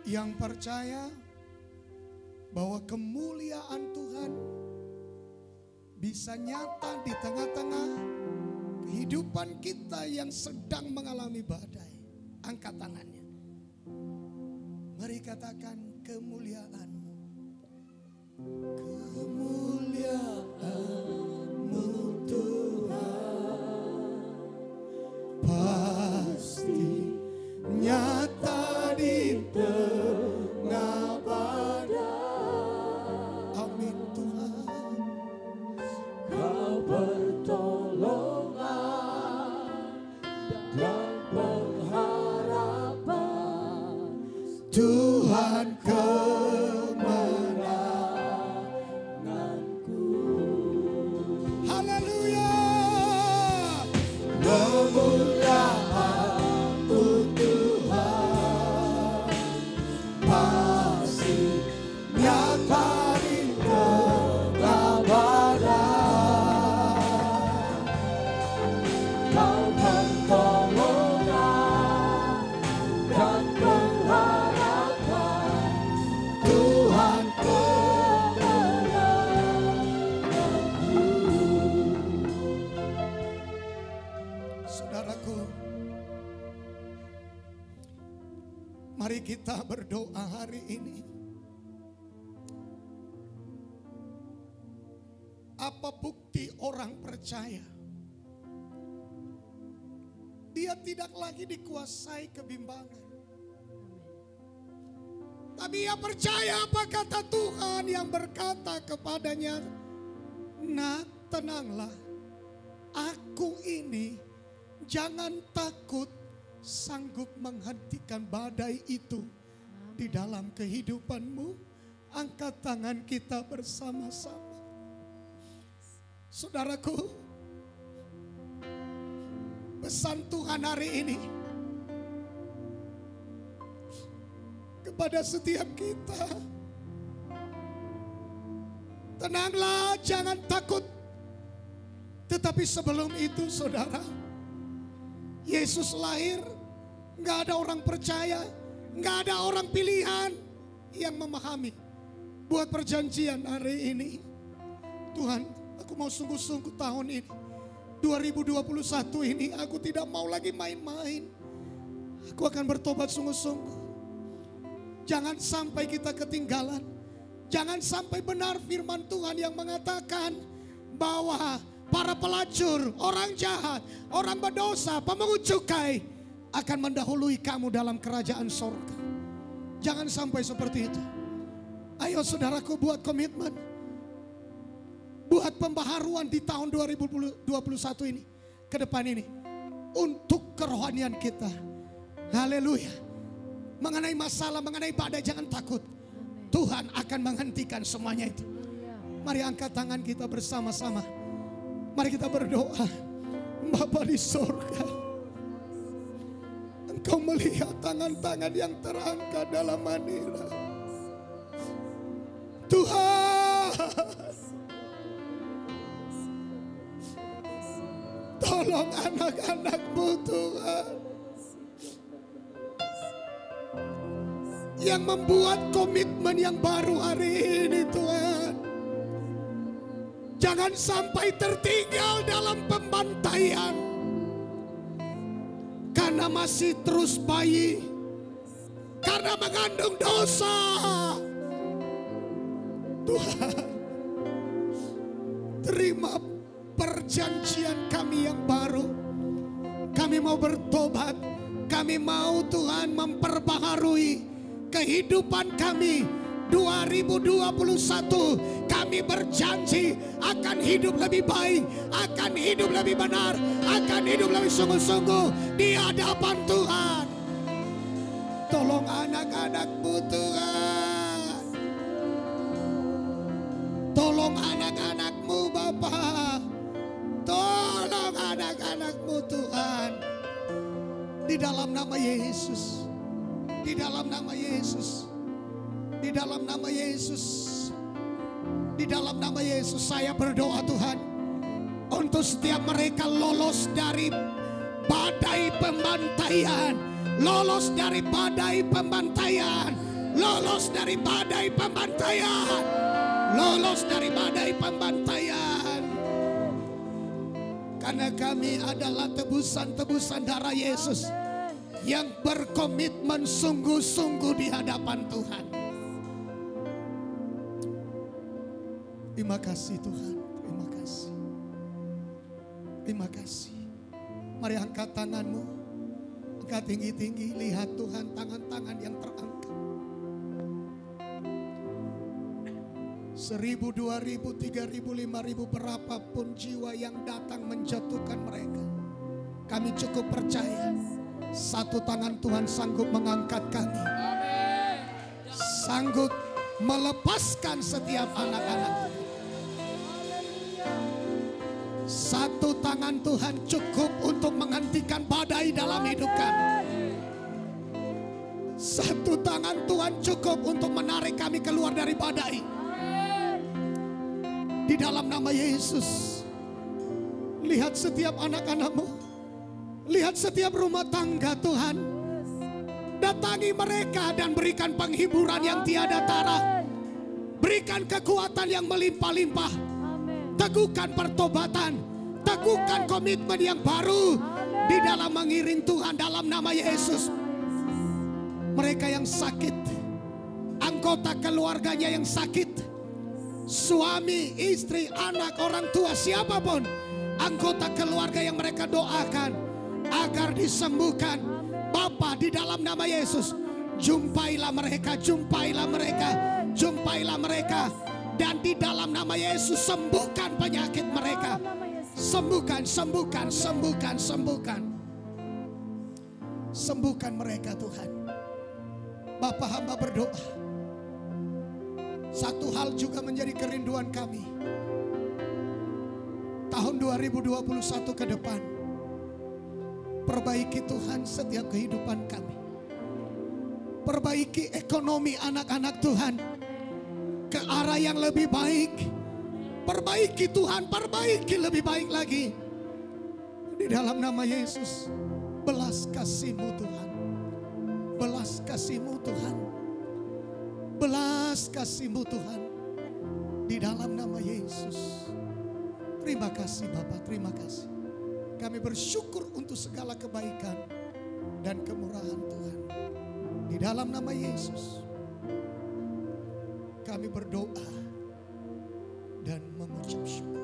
Speaker 2: yang percaya bahwa kemuliaan Tuhan bisa nyata di tengah-tengah kehidupan kita yang sedang mengalami badai. Angkat tangannya. Mari katakan kemuliaan-Mu.
Speaker 1: Kemuliaan-Mu Tuhan pasti nyata di tengah badai.
Speaker 2: Amin Tuhan.
Speaker 1: Kau pertolongan dan pengharapan, Tuhan kemenanganku.
Speaker 2: Haleluya.
Speaker 1: Kemuliaan-Mu Tuhan pasti nyata di tengah badai. Kau pertolongan dan pengharapan, Tuhan kemenanganku.
Speaker 2: Saudaraku, mari kita berdoa hari ini. Apa bukti orang percaya? Dia tidak lagi dikuasai kebimbangan. Tapi ia percaya apa kata Tuhan yang berkata kepadanya, "Nak, tenanglah. Aku ini jangan takut, sanggup menghentikan badai itu di dalam kehidupanmu." Angkat tangan kita bersama-sama. Saudaraku, pesan Tuhan hari ini kepada setiap kita, tenanglah, jangan takut. Tetapi sebelum itu saudara, Yesus lahir, gak ada orang percaya, gak ada orang pilihan yang memahami. Buat perjanjian hari ini, Tuhan, aku mau sungguh-sungguh tahun ini, 2021 ini, aku tidak mau lagi main-main. Aku akan bertobat sungguh-sungguh. Jangan sampai kita ketinggalan. Jangan sampai benar firman Tuhan yang mengatakan bahwa para pelacur, orang jahat, orang berdosa, pemungut cukai akan mendahului kamu dalam kerajaan sorga. Jangan sampai seperti itu. Ayo saudaraku, buat komitmen. Buat pembaharuan di tahun 2021 ini, ke depan ini, untuk kerohanian kita. Haleluya. Mengenai masalah, mengenai badai, jangan takut. Tuhan akan menghentikan semuanya itu. Mari angkat tangan kita bersama-sama. Mari kita berdoa. Bapa di sorga, Engkau melihat tangan-tangan yang terangkat dalam Manila. Tuhan, tolong anak-anak-Mu Tuhan, yang membuat komitmen yang baru hari ini Tuhan. Jangan sampai tertinggal dalam pembantaian karena masih terus bayi, karena mengandung dosa. Tuhan, terima perjanjian kami yang baru. Kami mau bertobat. Kami mau Tuhan memperbaharui kehidupan kami. 2021 kami berjanji akan hidup lebih baik, akan hidup lebih benar, akan hidup lebih sungguh-sungguh di hadapan Tuhan. Tolong anak-anak-Mu Tuhan. Tolong anak-anak-Mu Bapa. Tolong anak-anak-Mu Tuhan. Di dalam nama Yesus. Di dalam nama Yesus. Di dalam nama Yesus. Di dalam nama Yesus saya berdoa Tuhan, untuk setiap mereka lolos dari badai pembantaian, lolos dari badai pembantaian, lolos dari badai pembantaian, lolos dari badai pembantaian. Karena kami adalah tebusan-tebusan darah Yesus yang berkomitmen sungguh-sungguh di hadapan Tuhan. Terima kasih Tuhan, terima kasih. Terima kasih. Mari angkat tanganmu, angkat tinggi-tinggi, lihat Tuhan tangan-tangan yang terangkat. 1.000, 2.000, 3.000, 5.000, berapapun jiwa yang datang menjatuhkan mereka, kami cukup percaya satu tangan Tuhan sanggup mengangkat kami, sanggup melepaskan setiap anak-anak. Satu tangan Tuhan cukup untuk menghentikan badai dalam hidup kami. Satu tangan Tuhan cukup untuk menarik kami keluar dari badai. Di dalam nama Yesus, lihat setiap anak-anak-Mu, lihat setiap rumah tangga Tuhan. Datangi mereka dan berikan penghiburan yang tiada tara. Berikan kekuatan yang melimpah-limpah. Teguhkan pertobatan, teguhkan komitmen yang baru di dalam mengiring Tuhan dalam nama Yesus. Mereka yang sakit, anggota keluarganya yang sakit, suami, istri, anak, orang tua, siapapun anggota keluarga yang mereka doakan agar disembuhkan. Bapa, di dalam nama Yesus, jumpailah mereka, jumpailah mereka, jumpailah mereka. Dan di dalam nama Yesus sembuhkan penyakit mereka. Sembuhkan, sembuhkan, sembuhkan, sembuhkan. Sembuhkan mereka Tuhan. Bapa, hamba berdoa. Satu hal juga menjadi kerinduan kami. Tahun 2021 ke depan. Perbaiki Tuhan setiap kehidupan kami. Perbaiki ekonomi anak-anak Tuhan ke arah yang lebih baik. Perbaiki Tuhan, perbaiki lebih baik lagi. Di dalam nama Yesus, belas kasih-Mu Tuhan. Belas kasih-Mu Tuhan. Belas kasih-Mu Tuhan. Di dalam nama Yesus. Terima kasih Bapa, terima kasih. Kami bersyukur untuk segala kebaikan dan kemurahan Tuhan. Di dalam nama Yesus kami berdoa dan mengucap syukur.